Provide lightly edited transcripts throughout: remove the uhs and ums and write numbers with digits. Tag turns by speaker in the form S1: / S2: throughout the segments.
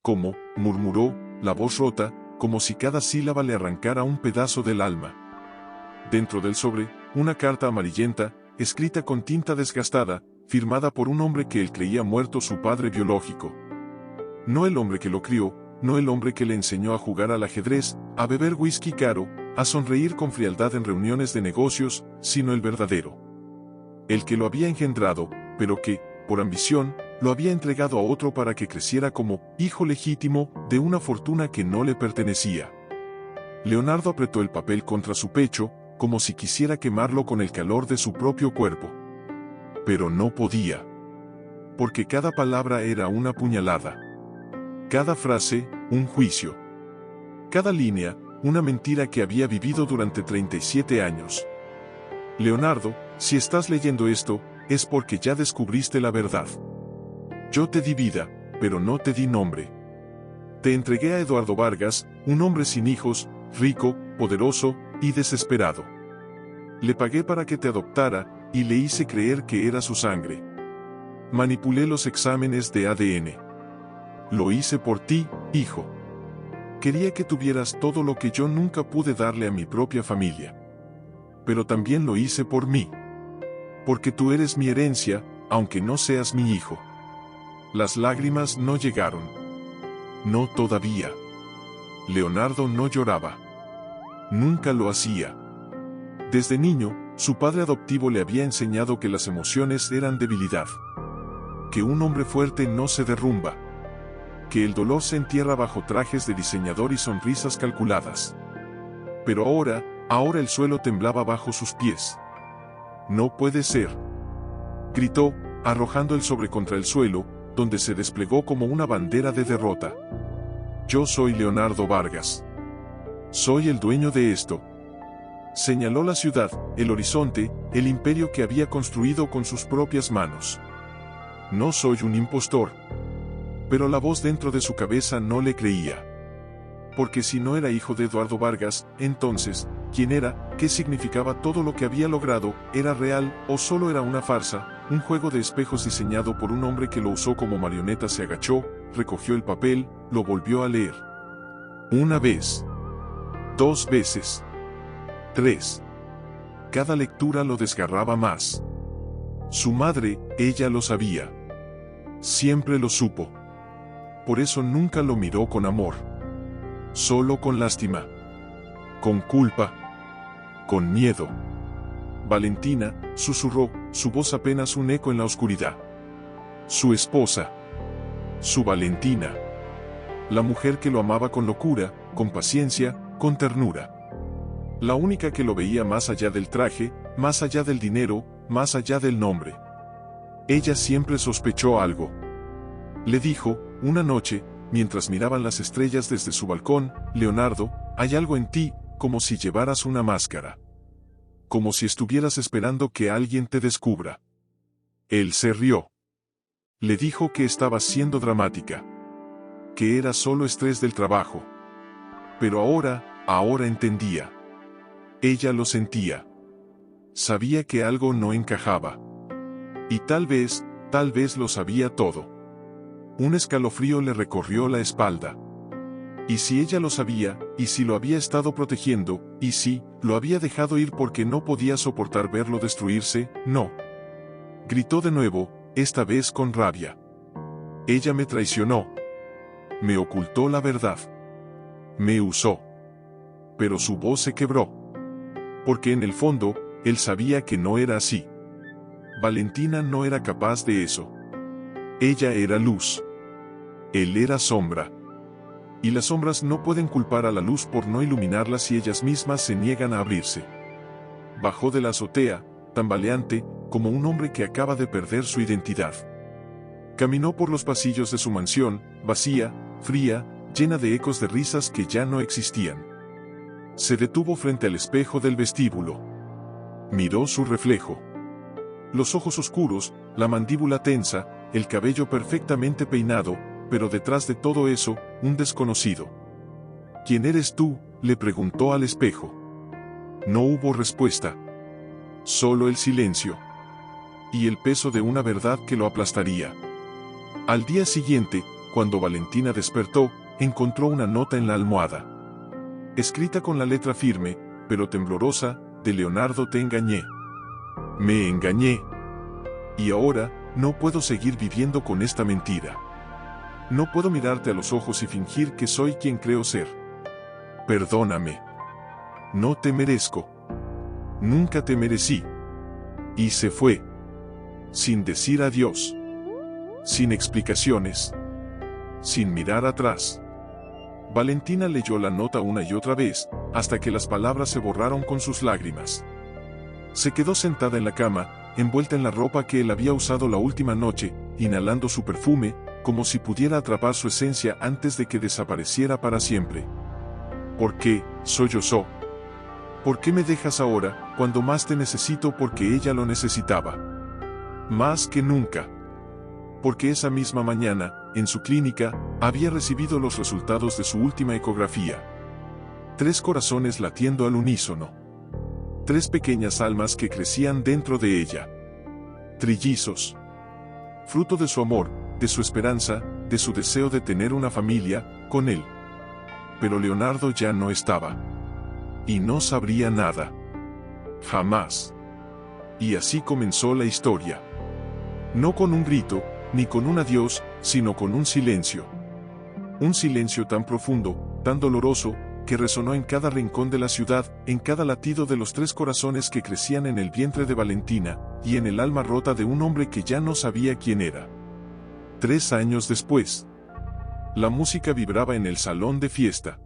S1: ¿Cómo?, murmuró, la voz rota, como si cada sílaba le arrancara un pedazo del alma. Dentro del sobre, una carta amarillenta, escrita con tinta desgastada, firmada por un hombre que él creía muerto, su padre biológico. No el hombre que lo crió, no el hombre que le enseñó a jugar al ajedrez, a beber whisky caro, a sonreír con frialdad en reuniones de negocios, sino el verdadero. El que lo había engendrado, pero que, por ambición, lo había entregado a otro para que creciera como hijo legítimo de una fortuna que no le pertenecía. Leonardo apretó el papel contra su pecho, como si quisiera quemarlo con el calor de su propio cuerpo. Pero no podía. Porque cada palabra era una puñalada. Cada frase, un juicio. Cada línea, una mentira que había vivido durante 37 años. Leonardo, si estás leyendo esto, es porque ya descubriste la verdad. Yo te di vida, pero no te di nombre. Te entregué a Eduardo Vargas, un hombre sin hijos, rico, poderoso y desesperado. Le pagué para que te adoptara, y le hice creer que era su sangre. Manipulé los exámenes de ADN. Lo hice por ti, hijo. Quería que tuvieras todo lo que yo nunca pude darle a mi propia familia. Pero también lo hice por mí. Porque tú eres mi herencia, aunque no seas mi hijo. Las lágrimas no llegaron. No todavía. Leonardo no lloraba. Nunca lo hacía. Desde niño, su padre adoptivo le había enseñado que las emociones eran debilidad. Que un hombre fuerte no se derrumba. Que el dolor se entierra bajo trajes de diseñador y sonrisas calculadas. Pero ahora el suelo temblaba bajo sus pies. No puede ser. Gritó, arrojando el sobre contra el suelo, donde se desplegó como una bandera de derrota. Yo soy Leonardo Vargas. Soy el dueño de esto. Señaló la ciudad, el horizonte, el imperio que había construido con sus propias manos. No soy un impostor. Pero la voz dentro de su cabeza no le creía. Porque si no era hijo de Eduardo Vargas, entonces, ¿quién era? ¿Qué significaba todo lo que había logrado? ¿Era real, o solo era una farsa, un juego de espejos diseñado por un hombre que lo usó como marioneta? Se agachó, recogió el papel, lo volvió a leer. Una vez. 2 veces. 3. Cada lectura lo desgarraba más. Su madre, ella lo sabía. Siempre lo supo. Por eso nunca lo miró con amor. Solo con lástima. Con culpa. Con miedo. Valentina, susurró, su voz apenas un eco en la oscuridad. Su esposa. Su Valentina. La mujer que lo amaba con locura, con paciencia, con ternura. La única que lo veía más allá del traje, más allá del dinero, más allá del nombre. Ella siempre sospechó algo. Le dijo, una noche, mientras miraban las estrellas desde su balcón, Leonardo, hay algo en ti, como si llevaras una máscara. Como si estuvieras esperando que alguien te descubra. Él se rió. Le dijo que estaba siendo dramática. Que era solo estrés del trabajo. Pero ahora entendía. Ella lo sentía. Sabía que algo no encajaba. Y tal vez lo sabía todo. Un escalofrío le recorrió la espalda. ¿Y si ella lo sabía, y si lo había estado protegiendo, y si lo había dejado ir porque no podía soportar verlo destruirse? No. Gritó de nuevo, esta vez con rabia. Ella me traicionó. Me ocultó la verdad. Me usó. Pero su voz se quebró. Porque en el fondo, él sabía que no era así. Valentina no era capaz de eso. Ella era luz. Él era sombra. Y las sombras no pueden culpar a la luz por no iluminarlas si ellas mismas se niegan a abrirse. Bajó de la azotea, tambaleante, como un hombre que acaba de perder su identidad. Caminó por los pasillos de su mansión, vacía, fría, llena de ecos de risas que ya no existían. Se detuvo frente al espejo del vestíbulo. Miró su reflejo. Los ojos oscuros, la mandíbula tensa, el cabello perfectamente peinado, pero detrás de todo eso, un desconocido. ¿Quién eres tú?, le preguntó al espejo. No hubo respuesta. Solo el silencio. Y el peso de una verdad que lo aplastaría. Al día siguiente, Cuando Valentina despertó, encontró una nota en la almohada. Escrita con la letra firme, pero temblorosa, de Leonardo: te engañé. Me engañé. Y ahora, no puedo seguir viviendo con esta mentira. No puedo mirarte a los ojos y fingir que soy quien creo ser. Perdóname. No te merezco. Nunca te merecí. Y se fue. Sin decir adiós. Sin explicaciones. Sin mirar atrás. Valentina leyó la nota una y otra vez, hasta que las palabras se borraron con sus lágrimas. Se quedó sentada en la cama, envuelta en la ropa que él había usado la última noche, inhalando su perfume, como si pudiera atrapar su esencia antes de que desapareciera para siempre. ¿Por qué, sollozó? ¿Por qué me dejas ahora, cuando más te necesito? Porque ella lo necesitaba. Más que nunca. Porque esa misma mañana, en su clínica, había recibido los resultados de su última ecografía. 3 corazones latiendo al unísono. 3 pequeñas almas que crecían dentro de ella. Trillizos. Fruto de su amor, de su esperanza, de su deseo de tener una familia, con él. Pero Leonardo ya no estaba. Y no sabría nada. Jamás. Y así comenzó la historia. No con un grito, ni con un adiós, sino con un silencio. Un silencio tan profundo, tan doloroso, que resonó en cada rincón de la ciudad, en cada latido de los 3 corazones que crecían en el vientre de Valentina, y en el alma rota de un hombre que ya no sabía quién era. 3 años después. La música vibraba en el salón de fiesta.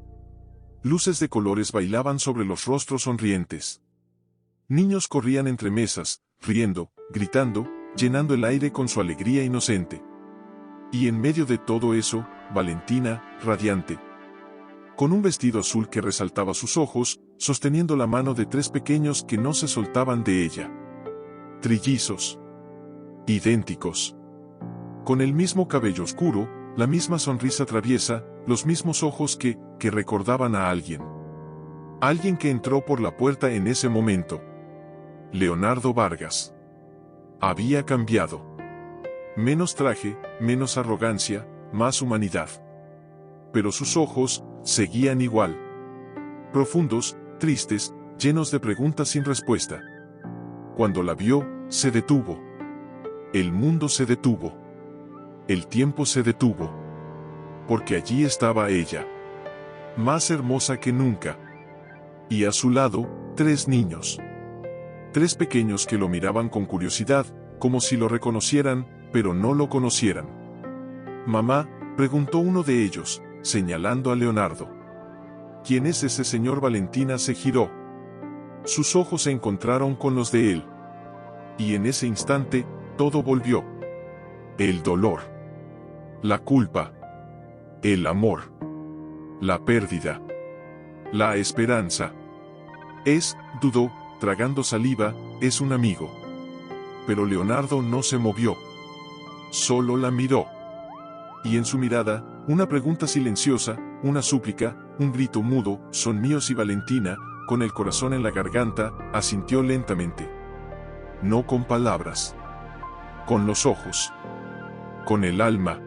S1: Luces de colores bailaban sobre los rostros sonrientes. Niños corrían entre mesas, riendo, gritando, llenando el aire con su alegría inocente. Y en medio de todo eso, Valentina, radiante, con un vestido azul que resaltaba sus ojos, sosteniendo la mano de 3 pequeños que no se soltaban de ella. Trillizos. Idénticos. Con el mismo cabello oscuro, la misma sonrisa traviesa, los mismos ojos que recordaban a alguien. Alguien que entró por la puerta en ese momento. Leonardo Vargas. Había cambiado. Menos traje, menos arrogancia, más humanidad. Pero sus ojos seguían igual. Profundos, tristes, llenos de preguntas sin respuesta. Cuando la vio, se detuvo. El mundo se detuvo. El tiempo se detuvo. Porque allí estaba ella. Más hermosa que nunca. Y a su lado, 3 niños. 3 pequeños que lo miraban con curiosidad, como si lo reconocieran, pero no lo conocieran. «Mamá», preguntó uno de ellos, señalando a Leonardo. «¿Quién es ese señor?». Valentina se giró. Sus ojos se encontraron con los de él. Y en ese instante, todo volvió. El dolor. La culpa. El amor. La pérdida. La esperanza. Dudó, tragando saliva, es un amigo. Pero Leonardo no se movió. Solo la miró. Y en su mirada, una pregunta silenciosa, una súplica, un grito mudo, «¿Son míos?». Y Valentina, con el corazón en la garganta, asintió lentamente. No con palabras. Con los ojos. Con el alma.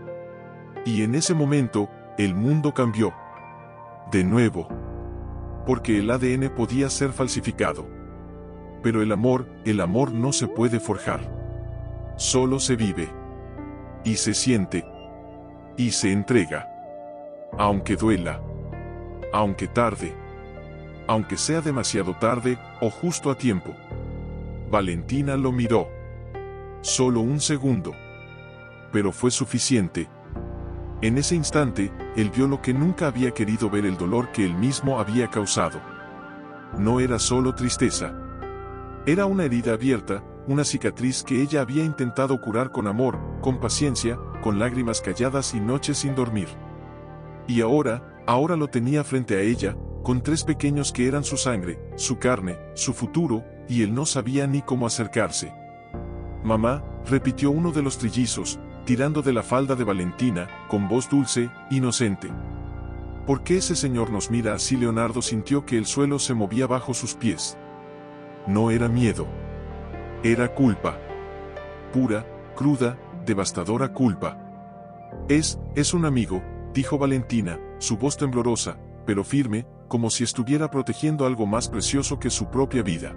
S1: Y en ese momento, el mundo cambió. De nuevo. Porque el ADN podía ser falsificado. Pero el amor no se puede forjar. Solo se vive. Y se siente. Y se entrega. Aunque duela. Aunque tarde. Aunque sea demasiado tarde, o justo a tiempo. Valentina lo miró. Solo un segundo. Pero fue suficiente. En ese instante, él vio lo que nunca había querido ver: el dolor que él mismo había causado. No era solo tristeza. Era una herida abierta, una cicatriz que ella había intentado curar con amor, con paciencia, con lágrimas calladas y noches sin dormir. Y ahora lo tenía frente a ella, con 3 pequeños que eran su sangre, su carne, su futuro, y él no sabía ni cómo acercarse. «Mamá», repitió uno de los trillizos, tirando de la falda de Valentina, con voz dulce, inocente. «¿Por qué ese señor nos mira así?». Leonardo sintió que el suelo se movía bajo sus pies. No era miedo. Era culpa. Pura, cruda, devastadora culpa. Es un amigo, dijo Valentina, su voz temblorosa, pero firme, como si estuviera protegiendo algo más precioso que su propia vida.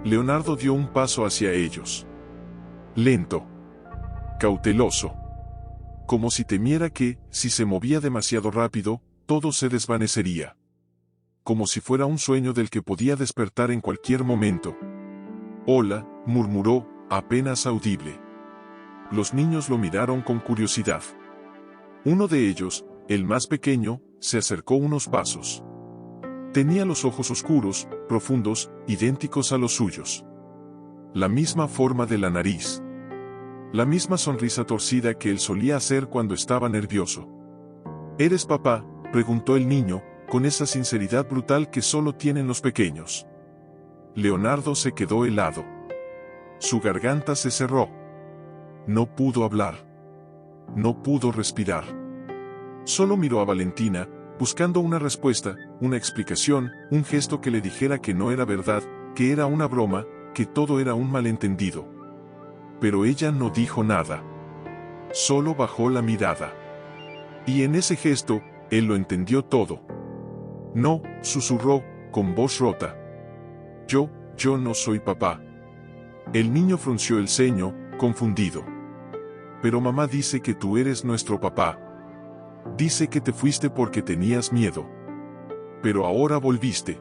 S1: Leonardo dio un paso hacia ellos. Lento. Cauteloso. Como si temiera que, si se movía demasiado rápido, todo se desvanecería. Como si fuera un sueño del que podía despertar en cualquier momento. Hola, murmuró, apenas audible. Los niños lo miraron con curiosidad. Uno de ellos, el más pequeño, se acercó unos pasos. Tenía los ojos oscuros, profundos, idénticos a los suyos. La misma forma de la nariz. La misma sonrisa torcida que él solía hacer cuando estaba nervioso. ¿Eres papá?, preguntó el niño, con esa sinceridad brutal que solo tienen los pequeños. Leonardo se quedó helado. Su garganta se cerró. No pudo hablar. No pudo respirar. Solo miró a Valentina, buscando una respuesta, una explicación, un gesto que le dijera que no era verdad, que era una broma, que todo era un malentendido. Pero ella no dijo nada. Solo bajó la mirada. Y en ese gesto, él lo entendió todo. No, susurró, con voz rota. Yo no soy papá. El niño frunció el ceño, confundido. Pero mamá dice que tú eres nuestro papá. Dice que te fuiste porque tenías miedo. Pero ahora volviste.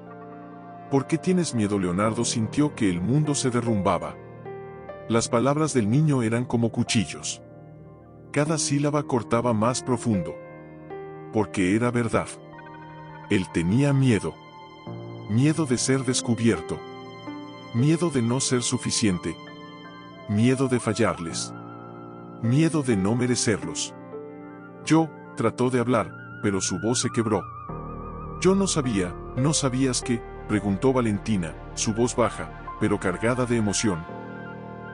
S1: ¿Por qué tienes miedo? Leonardo sintió que el mundo se derrumbaba. Las palabras del niño eran como cuchillos. Cada sílaba cortaba más profundo. Porque era verdad. Él tenía miedo. Miedo de ser descubierto. Miedo de no ser suficiente. Miedo de fallarles. Miedo de no merecerlos. Trató de hablar, pero su voz se quebró. Yo no sabía, ¿no sabías que?, preguntó Valentina, su voz baja, pero cargada de emoción.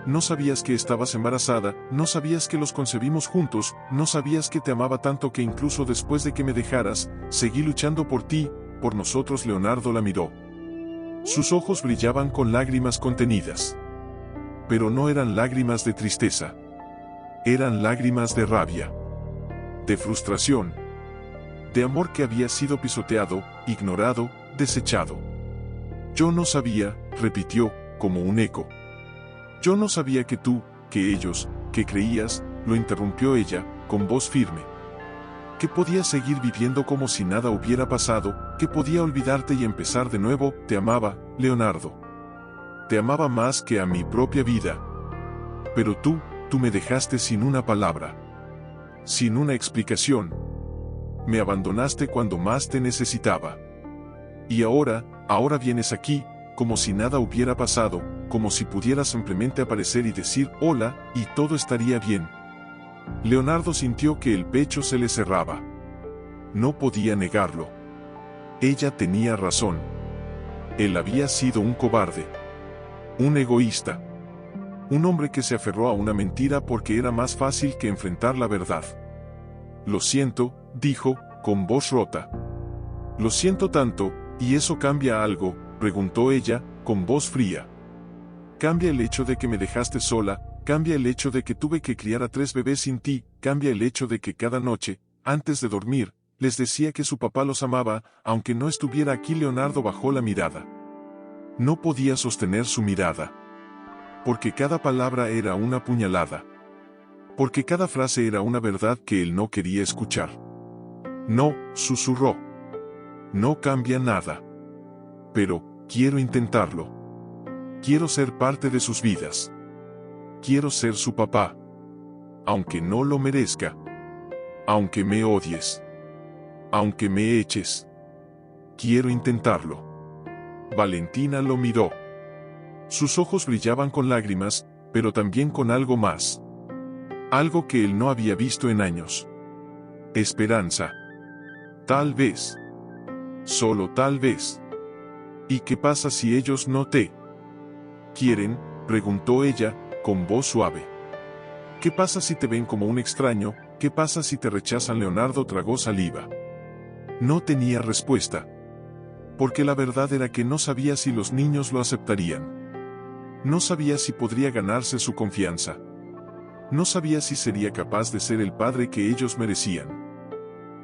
S1: No sabías que estabas embarazada, no sabías que los concebimos juntos, no sabías que te amaba tanto que incluso después de que me dejaras, seguí luchando por ti, por nosotros. Leonardo la miró. Sus ojos brillaban con lágrimas contenidas. Pero no eran lágrimas de tristeza. Eran lágrimas de rabia. De frustración. De amor que había sido pisoteado, ignorado, desechado. Yo no sabía, repitió, como un eco. Yo no sabía que tú, que ellos, que creías, lo interrumpió ella, con voz firme. Que podías seguir viviendo como si nada hubiera pasado, que podía olvidarte y empezar de nuevo. Te amaba, Leonardo. Te amaba más que a mi propia vida. Pero tú me dejaste sin una palabra. Sin una explicación. Me abandonaste cuando más te necesitaba. Y ahora vienes aquí, como si nada hubiera pasado, como si pudieras simplemente aparecer y decir hola, y todo estaría bien. Leonardo sintió que el pecho se le cerraba. No podía negarlo. Ella tenía razón. Él había sido un cobarde. Un egoísta. Un hombre que se aferró a una mentira porque era más fácil que enfrentar la verdad. Lo siento, dijo, con voz rota. Lo siento tanto, ¿y eso cambia algo?, preguntó ella, con voz fría. Cambia el hecho de que me dejaste sola, cambia el hecho de que tuve que criar a 3 bebés sin ti, cambia el hecho de que cada noche, antes de dormir, les decía que su papá los amaba, aunque no estuviera aquí. Leonardo bajó la mirada. No podía sostener su mirada. Porque cada palabra era una puñalada. Porque cada frase era una verdad que él no quería escuchar. No, susurró. No cambia nada. Pero, quiero intentarlo. Quiero ser parte de sus vidas. Quiero ser su papá. Aunque no lo merezca. Aunque me odies. Aunque me eches. Quiero intentarlo. Valentina lo miró. Sus ojos brillaban con lágrimas, pero también con algo más. Algo que él no había visto en años. Esperanza. Tal vez. Solo tal vez. ¿Y qué pasa si ellos no te quieren?, preguntó ella, con voz suave. ¿Qué pasa si te ven como un extraño? ¿Qué pasa si te rechazan? Leonardo tragó saliva. No tenía respuesta. Porque la verdad era que no sabía si los niños lo aceptarían. No sabía si podría ganarse su confianza. no sabía si sería capaz de ser el padre que ellos merecían.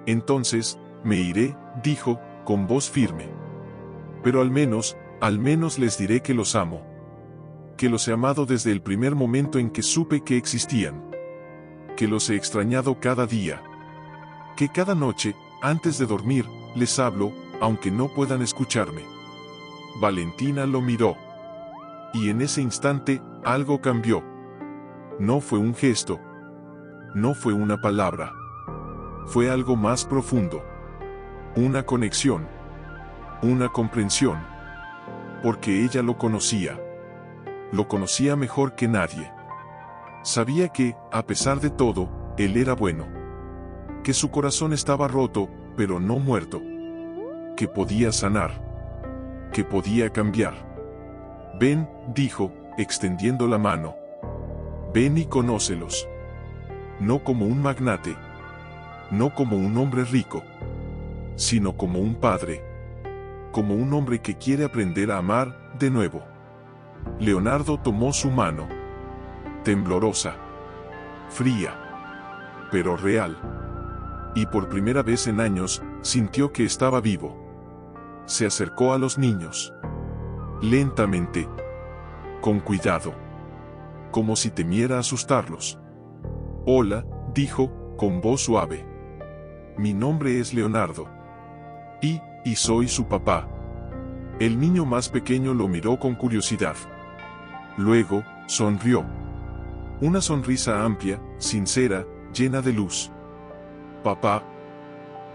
S1: Entonces, me iré, dijo, con voz firme. Pero al menos les diré que los amo. Que los he amado desde el primer momento en que supe que existían. Que los he extrañado cada día. Que cada noche, antes de dormir, les hablo, aunque no puedan escucharme. Valentina lo miró. Y en ese instante, algo cambió. No fue un gesto. No fue una palabra. Fue algo más profundo. Una conexión. Una comprensión. Porque ella lo conocía. Lo conocía mejor que nadie. Sabía que, a pesar de todo, él era bueno. Que su corazón estaba roto, pero no muerto. Que podía sanar. Que podía cambiar. Ven, dijo, extendiendo la mano. Ven y conócelos. No como un magnate. No como un hombre rico. Sino como un padre. Como un hombre que quiere aprender a amar, de nuevo. Leonardo tomó su mano. Temblorosa. Fría. Pero real. Y por primera vez en años, sintió que estaba vivo. Se acercó a los niños. Lentamente. Con cuidado. Como si temiera asustarlos. Hola, dijo, con voz suave. Mi nombre es Leonardo. Y soy su papá. El niño más pequeño lo miró con curiosidad. Luego, sonrió. Una sonrisa amplia, sincera, llena de luz. Papá.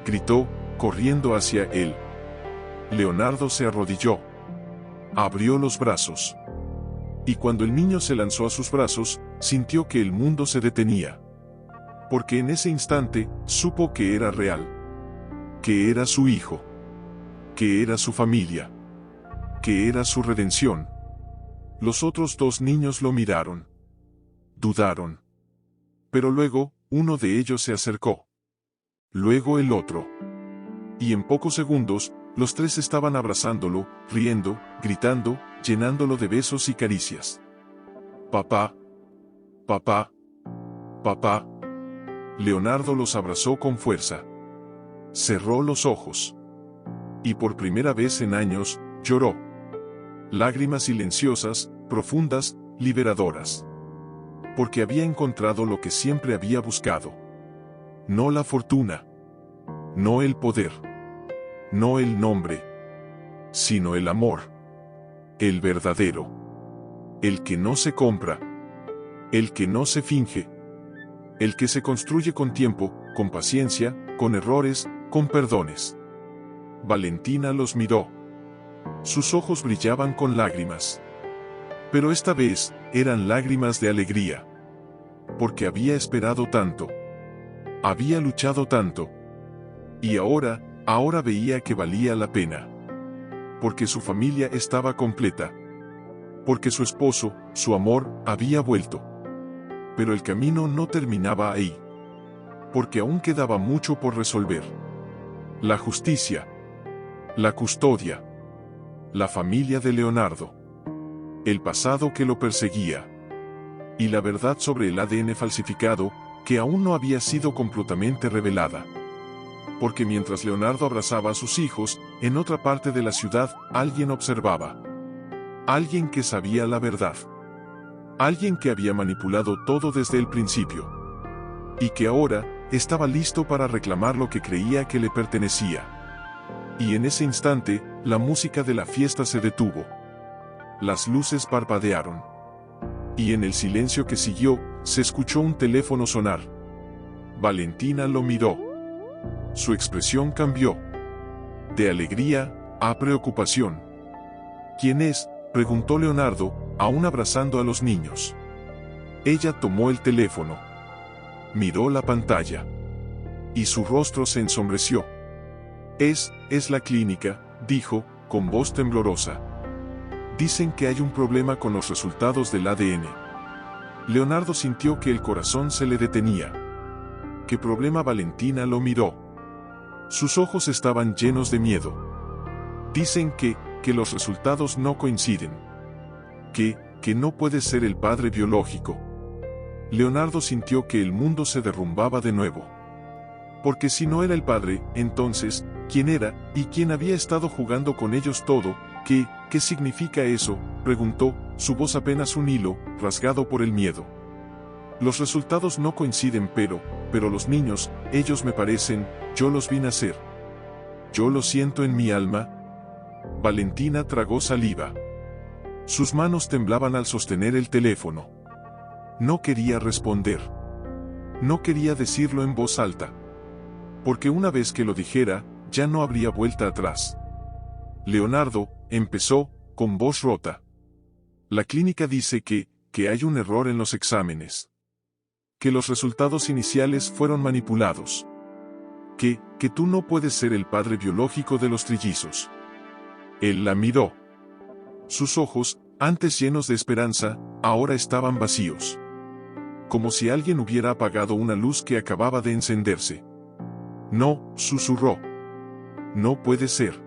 S1: Gritó, corriendo hacia él. Leonardo se arrodilló. Abrió los brazos. Y cuando el niño se lanzó a sus brazos, sintió que el mundo se detenía. Porque en ese instante, supo que era real. Que era su hijo. Que era su familia. Que era su redención. Los otros dos niños lo miraron. Dudaron. Pero luego, uno de ellos se acercó. Luego el otro. Y en pocos segundos, los tres estaban abrazándolo, riendo, gritando, llenándolo de besos y caricias. Papá. Papá. Papá. Leonardo los abrazó con fuerza. Cerró los ojos. Y por primera vez en años, lloró. Lágrimas silenciosas, profundas, liberadoras. Porque había encontrado lo que siempre había buscado. No la fortuna. No el poder. No el nombre. Sino el amor. El verdadero. El que no se compra. El que no se finge. El que se construye con tiempo, con paciencia, con errores, con perdones. Valentina los miró. Sus ojos brillaban con lágrimas. Pero esta vez, eran lágrimas de alegría. Porque había esperado tanto. Había luchado tanto. Y ahora veía que valía la pena. Porque su familia estaba completa. Porque su esposo, su amor, había vuelto. Pero el camino no terminaba ahí. Porque aún quedaba mucho por resolver. La justicia. La custodia. La familia de Leonardo. El pasado que lo perseguía. Y la verdad sobre el ADN falsificado, que aún no había sido completamente revelada. Porque mientras Leonardo abrazaba a sus hijos, en otra parte de la ciudad, alguien observaba. Alguien que sabía la verdad. Alguien que había manipulado todo desde el principio. Y que ahora, estaba listo para reclamar lo que creía que le pertenecía. Y en ese instante, la música de la fiesta se detuvo. Las luces parpadearon. Y en el silencio que siguió, se escuchó un teléfono sonar. Valentina lo miró. Su expresión cambió. De alegría, a preocupación. ¿Quién es?, preguntó Leonardo, aún abrazando a los niños. Ella tomó el teléfono. Miró la pantalla. Y su rostro se ensombreció. Es la clínica, dijo, con voz temblorosa. Dicen que hay un problema con los resultados del ADN. Leonardo sintió que el corazón se le detenía. ¿Qué problema? Valentina lo miró. Sus ojos estaban llenos de miedo. Dicen que los resultados no coinciden. Que no puede ser el padre biológico. Leonardo sintió que el mundo se derrumbaba de nuevo. Porque si no era el padre, entonces, ¿quién era, y quién había estado jugando con ellos todo? ¿Qué significa eso?, preguntó, su voz apenas un hilo, rasgado por el miedo. Los resultados no coinciden, pero los niños, ellos me parecen, yo los vi nacer. Yo lo siento en mi alma. Valentina tragó saliva. Sus manos temblaban al sostener el teléfono. No quería responder. No quería decirlo en voz alta. Porque una vez que lo dijera, ya no habría vuelta atrás. Leonardo, empezó, con voz rota. La clínica dice que hay un error en los exámenes. Que los resultados iniciales fueron manipulados. Que tú no puedes ser el padre biológico de los trillizos. Él la miró. Sus ojos, antes llenos de esperanza, ahora estaban vacíos. Como si alguien hubiera apagado una luz que acababa de encenderse. No, susurró. No puede ser.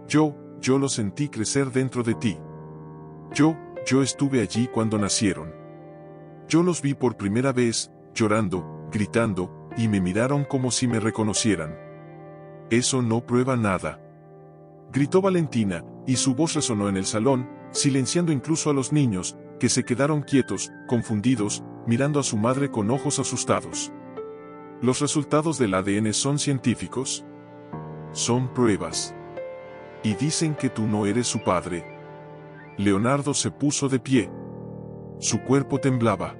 S1: Yo lo sentí crecer dentro de ti. Yo estuve allí cuando nacieron. Yo los vi por primera vez, llorando, gritando, y me miraron como si me reconocieran. Eso no prueba nada. Gritó Valentina, y su voz resonó en el salón, silenciando incluso a los niños, que se quedaron quietos, confundidos, mirando a su madre con ojos asustados. ¿Los resultados del ADN son científicos? Son pruebas. Y dicen que tú no eres su padre. Leonardo se puso de pie. Su cuerpo temblaba.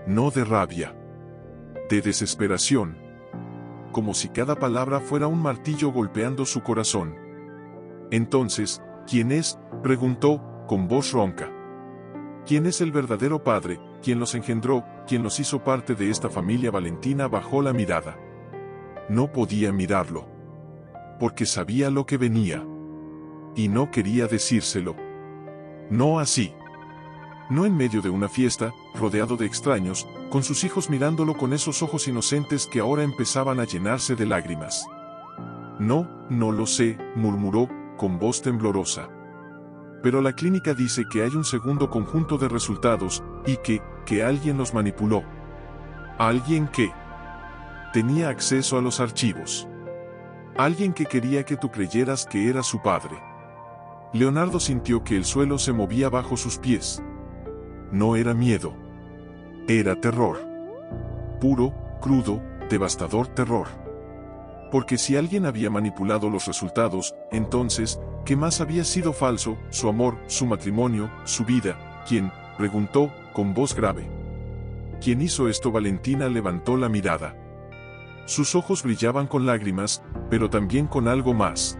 S1: No de rabia. De desesperación. Como si cada palabra fuera un martillo golpeando su corazón. Entonces, ¿quién es?, preguntó, con voz ronca. ¿Quién es el verdadero padre, quien los engendró, quien los hizo parte de esta familia? Valentina bajó la mirada. No podía mirarlo. Porque sabía lo que venía. Y no quería decírselo. No así. No en medio de una fiesta, rodeado de extraños, con sus hijos mirándolo con esos ojos inocentes que ahora empezaban a llenarse de lágrimas. No lo sé, murmuró, con voz temblorosa. Pero la clínica dice que hay un segundo conjunto de resultados, y que alguien los manipuló. Alguien que tenía acceso a los archivos. Alguien que quería que tú creyeras que era su padre. Leonardo sintió que el suelo se movía bajo sus pies. No era miedo. Era terror. Puro, crudo, devastador terror. Porque si alguien había manipulado los resultados, entonces, ¿qué más había sido falso? Su amor, su matrimonio, su vida. ¿Quién?, preguntó, con voz grave. ¿Quién hizo esto? Valentina levantó la mirada. Sus ojos brillaban con lágrimas, pero también con algo más.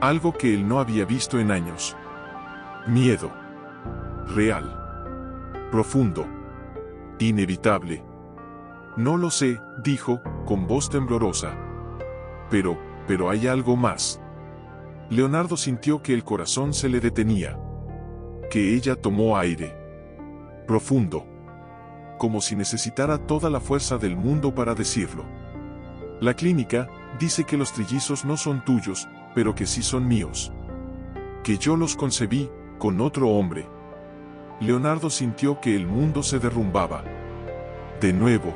S1: Algo que él no había visto en años. Miedo. Real. Profundo. Inevitable. No lo sé, dijo, con voz temblorosa. Pero hay algo más. Leonardo sintió que el corazón se le detenía. Que ella tomó aire. Profundo. Como si necesitara toda la fuerza del mundo para decirlo. La clínica dice que los trillizos no son tuyos, pero que sí son míos. Que yo los concebí, con otro hombre. Leonardo sintió que el mundo se derrumbaba. De nuevo.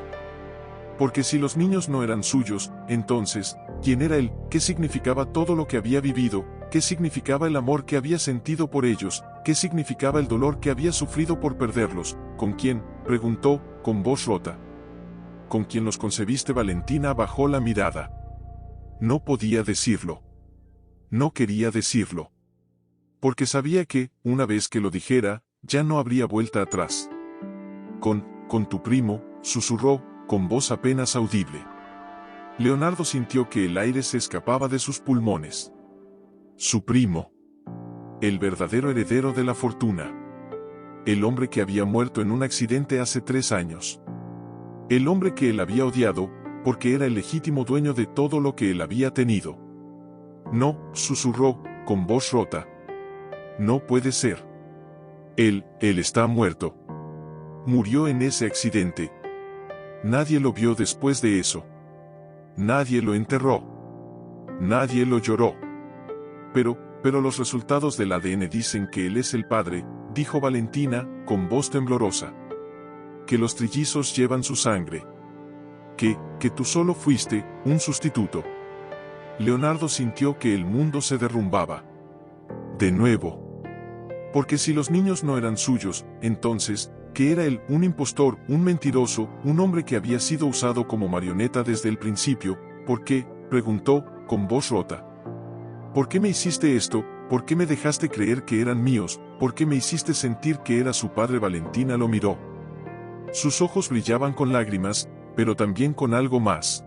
S1: Porque si los niños no eran suyos, entonces, ¿quién era él? ¿Qué significaba todo lo que había vivido? ¿Qué significaba el amor que había sentido por ellos? ¿Qué significaba el dolor que había sufrido por perderlos? ¿Con quién?, preguntó, con voz rota. ¿Con quién los concebiste? Valentina bajó la mirada. No podía decirlo. No quería decirlo. Porque sabía que, una vez que lo dijera, ya no habría vuelta atrás. Con tu primo, susurró, con voz apenas audible. Leonardo sintió que el aire se escapaba de sus pulmones. Su primo. El verdadero heredero de la fortuna. El hombre que había muerto en un accidente hace 3 años. El hombre que él había odiado, porque era el legítimo dueño de todo lo que él había tenido. No, susurró, con voz rota. No puede ser. Él está muerto. Murió en ese accidente. Nadie lo vio después de eso. Nadie lo enterró. Nadie lo lloró. Pero los resultados del ADN dicen que él es el padre, dijo Valentina, con voz temblorosa. que los trillizos llevan su sangre. Que tú solo fuiste un sustituto. Leonardo sintió que el mundo se derrumbaba. De nuevo. Porque si los niños no eran suyos, entonces, ¿qué era él? Un impostor, un mentiroso, un hombre que había sido usado como marioneta desde el principio. ¿Por qué?, preguntó, con voz rota. ¿Por qué me hiciste esto? ¿Por qué me dejaste creer que eran míos? ¿Por qué me hiciste sentir que era su padre? Valentina lo miró. Sus ojos brillaban con lágrimas, pero también con algo más.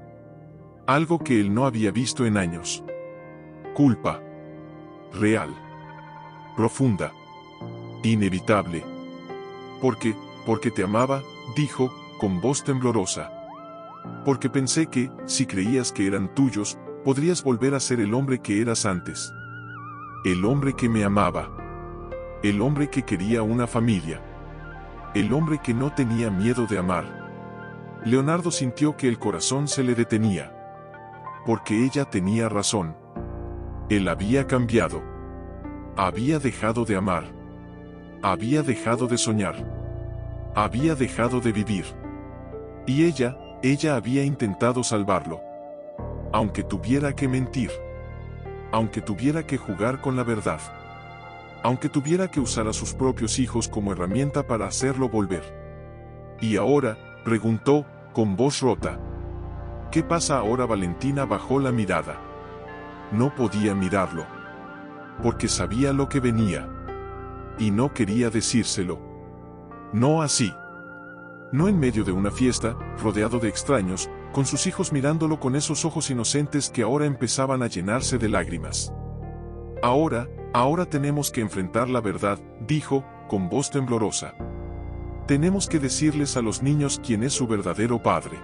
S1: Algo que él no había visto en años. Culpa. Real. Profunda. Inevitable. Porque te amaba, dijo, con voz temblorosa. Porque pensé que, si creías que eran tuyos, podrías volver a ser el hombre que eras antes. El hombre que me amaba. El hombre que quería una familia. El hombre que no tenía miedo de amar. Leonardo sintió que el corazón se le detenía. Porque ella tenía razón. Él había cambiado. Había dejado de amar. Había dejado de soñar. Había dejado de vivir. Y ella había intentado salvarlo. Aunque tuviera que mentir. Aunque tuviera que jugar con la verdad. Aunque tuviera que usar a sus propios hijos como herramienta para hacerlo volver. ¿Y ahora?, preguntó, con voz rota. ¿Qué pasa ahora? Valentina bajó la mirada. No podía mirarlo. Porque sabía lo que venía. Y no quería decírselo. No así. No en medio de una fiesta, rodeado de extraños, con sus hijos mirándolo con esos ojos inocentes que ahora empezaban a llenarse de lágrimas. Ahora tenemos que enfrentar la verdad, dijo, con voz temblorosa. Tenemos que decirles a los niños quién es su verdadero padre.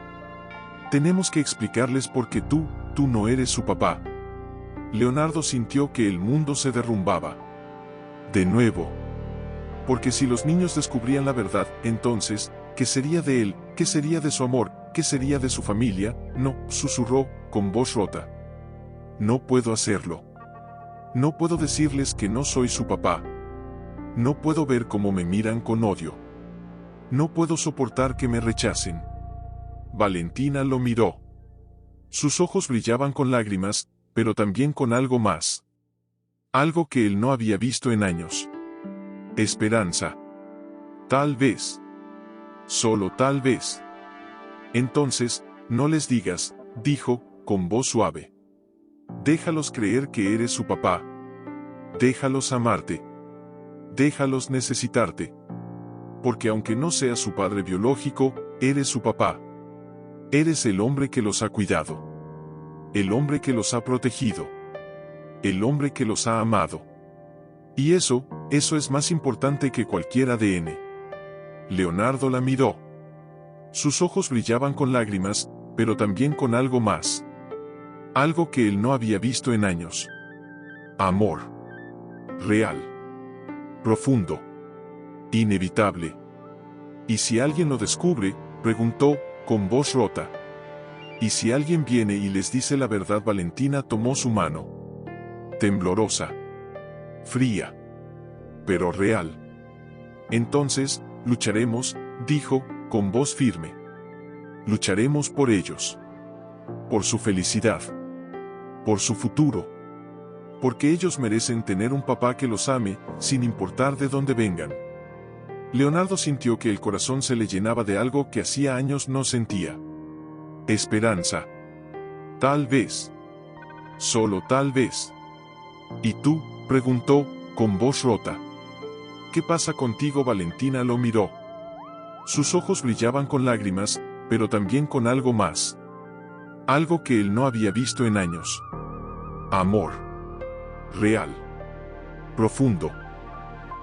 S1: Tenemos que explicarles por qué tú no eres su papá. Leonardo sintió que el mundo se derrumbaba. De nuevo. Porque si los niños descubrían la verdad, entonces, ¿qué sería de él? ¿Qué sería de su amor? ¿Qué sería de su familia? No, susurró, con voz rota. No puedo hacerlo. No puedo decirles que no soy su papá. No puedo ver cómo me miran con odio. No puedo soportar que me rechacen. Valentina lo miró. Sus ojos brillaban con lágrimas, pero también con algo más. Algo que él no había visto en años. Esperanza. Tal vez. Solo tal vez. Entonces, no les digas, dijo, con voz suave. Déjalos creer que eres su papá. Déjalos amarte. Déjalos necesitarte. Porque aunque no seas su padre biológico, eres su papá. Eres el hombre que los ha cuidado. El hombre que los ha protegido. El hombre que los ha amado. Y eso es más importante que cualquier ADN. Leonardo la miró. Sus ojos brillaban con lágrimas, pero también con algo más. Algo que él no había visto en años. Amor. Real. Profundo. Inevitable. ¿Y si alguien lo descubre?, preguntó, con voz rota. ¿Y si alguien viene y les dice la verdad? Valentina tomó su mano. Temblorosa. Fría. Pero real. Entonces, lucharemos, dijo, con voz firme. Lucharemos por ellos. Por su felicidad. Por su futuro. Porque ellos merecen tener un papá que los ame, sin importar de dónde vengan. Leonardo sintió que el corazón se le llenaba de algo que hacía años no sentía. Esperanza. Tal vez. Solo tal vez. ¿Y tú?, preguntó, con voz rota. ¿Qué pasa contigo? Valentina lo miró. Sus ojos brillaban con lágrimas, pero también con algo más. Algo que él no había visto en años. Amor. Real. Profundo.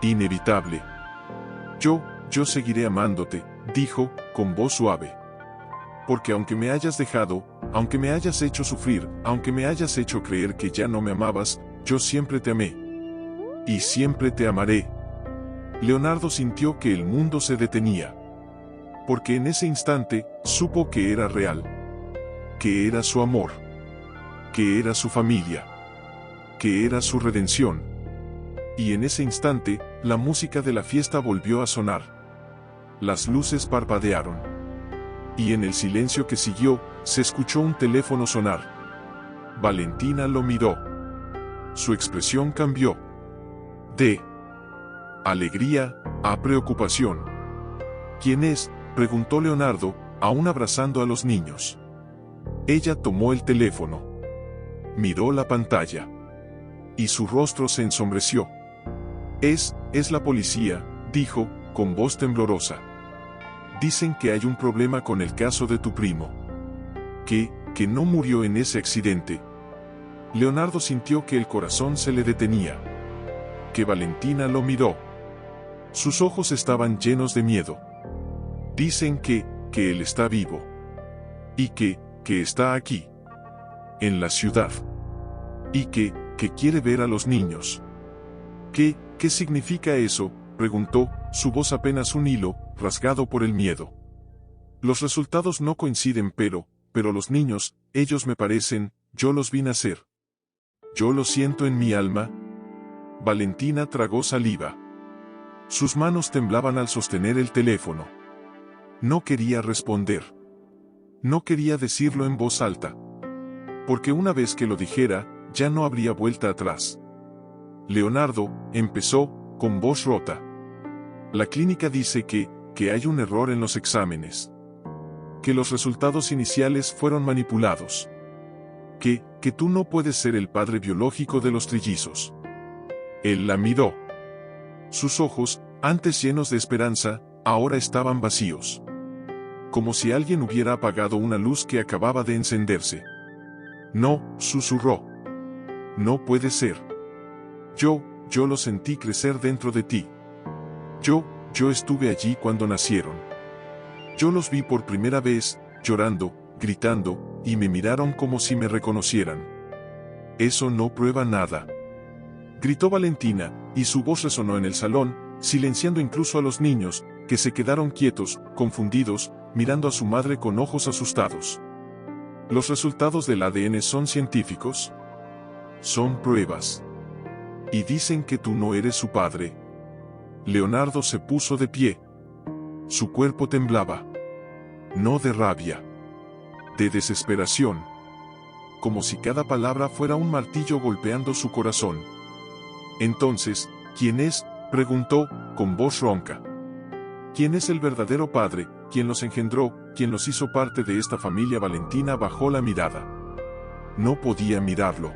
S1: Inevitable. Yo seguiré amándote, dijo, con voz suave. Porque aunque me hayas dejado, aunque me hayas hecho sufrir, aunque me hayas hecho creer que ya no me amabas, yo siempre te amé. Y siempre te amaré. Leonardo sintió que el mundo se detenía. Porque en ese instante, supo que era real. Que era su amor. Que era su familia. Que era su redención. Y en ese instante, la música de la fiesta volvió a sonar. las luces parpadearon. Y en el silencio que siguió, se escuchó un teléfono sonar. Valentina lo miró. Su expresión cambió. De alegría a preocupación. ¿Quién es?, preguntó Leonardo, aún abrazando a los niños. Ella tomó el teléfono. Miró la pantalla. Y su rostro se ensombreció. Es la policía, dijo, con voz temblorosa. Dicen que hay un problema con el caso de tu primo. Que no murió en ese accidente. Leonardo sintió que el corazón se le detenía. Que Valentina lo miró. Sus ojos estaban llenos de miedo. Dicen que él está vivo. Y que está aquí. En la ciudad. Y que quiere ver a los niños. ¿Qué significa eso?, preguntó, su voz apenas un hilo, rasgado por el miedo. Los resultados no coinciden, pero los niños, ellos me parecen, yo los vi nacer. Yo lo siento en mi alma. Valentina tragó saliva. Sus manos temblaban al sostener el teléfono. No quería responder. No quería decirlo en voz alta. Porque una vez que lo dijera, ya no habría vuelta atrás. Leonardo, empezó, con voz rota. La clínica dice que hay un error en los exámenes. Que los resultados iniciales fueron manipulados. Que tú no puedes ser el padre biológico de los trillizos. Él la miró. Sus ojos, antes llenos de esperanza, ahora estaban vacíos. Como si alguien hubiera apagado una luz que acababa de encenderse. No, susurró. No puede ser. Yo lo sentí crecer dentro de ti. Yo estuve allí cuando nacieron. Yo los vi por primera vez, llorando, gritando, y me miraron como si me reconocieran. Eso no prueba nada. Gritó Valentina, y su voz resonó en el salón, silenciando incluso a los niños, que se quedaron quietos, confundidos, mirando a su madre con ojos asustados. ¿Los resultados del ADN son científicos? Son pruebas. Y dicen que tú no eres su padre. Leonardo se puso de pie. Su cuerpo temblaba. No de rabia. De desesperación. Como si cada palabra fuera un martillo golpeando su corazón. Entonces, ¿quién es?, preguntó, con voz ronca. ¿Quién es el verdadero padre, quien los engendró, quien los hizo parte de esta familia? Valentina bajó la mirada. No podía mirarlo.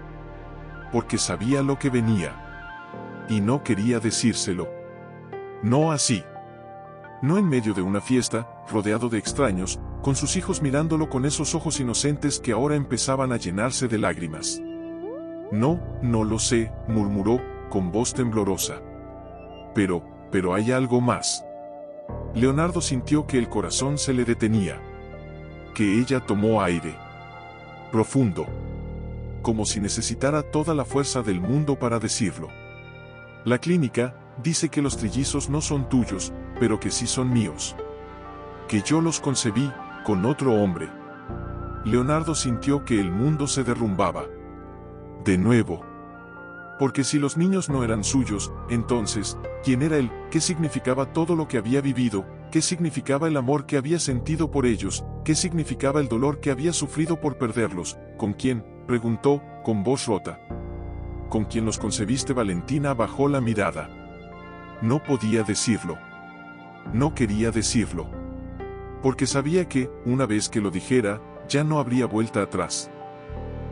S1: Porque sabía lo que venía. Y no quería decírselo. No así. No en medio de una fiesta, rodeado de extraños, con sus hijos mirándolo con esos ojos inocentes que ahora empezaban a llenarse de lágrimas. No lo sé, murmuró, con voz temblorosa. Pero hay algo más. Leonardo sintió que el corazón se le detenía. Que ella tomó aire. Profundo. Como si necesitara toda la fuerza del mundo para decirlo. La clínica dice que los trillizos no son tuyos, pero que sí son míos. Que yo los concebí, con otro hombre. Leonardo sintió que el mundo se derrumbaba. De nuevo. Porque si los niños no eran suyos, entonces, ¿quién era él? ¿Qué significaba todo lo que había vivido? ¿Qué significaba el amor que había sentido por ellos? ¿Qué significaba el dolor que había sufrido por perderlos? ¿Con quién?, preguntó, con voz rota. ¿Con quién los concebiste? Valentina bajó la mirada. No podía decirlo. No quería decirlo. Porque sabía que, una vez que lo dijera, ya no habría vuelta atrás.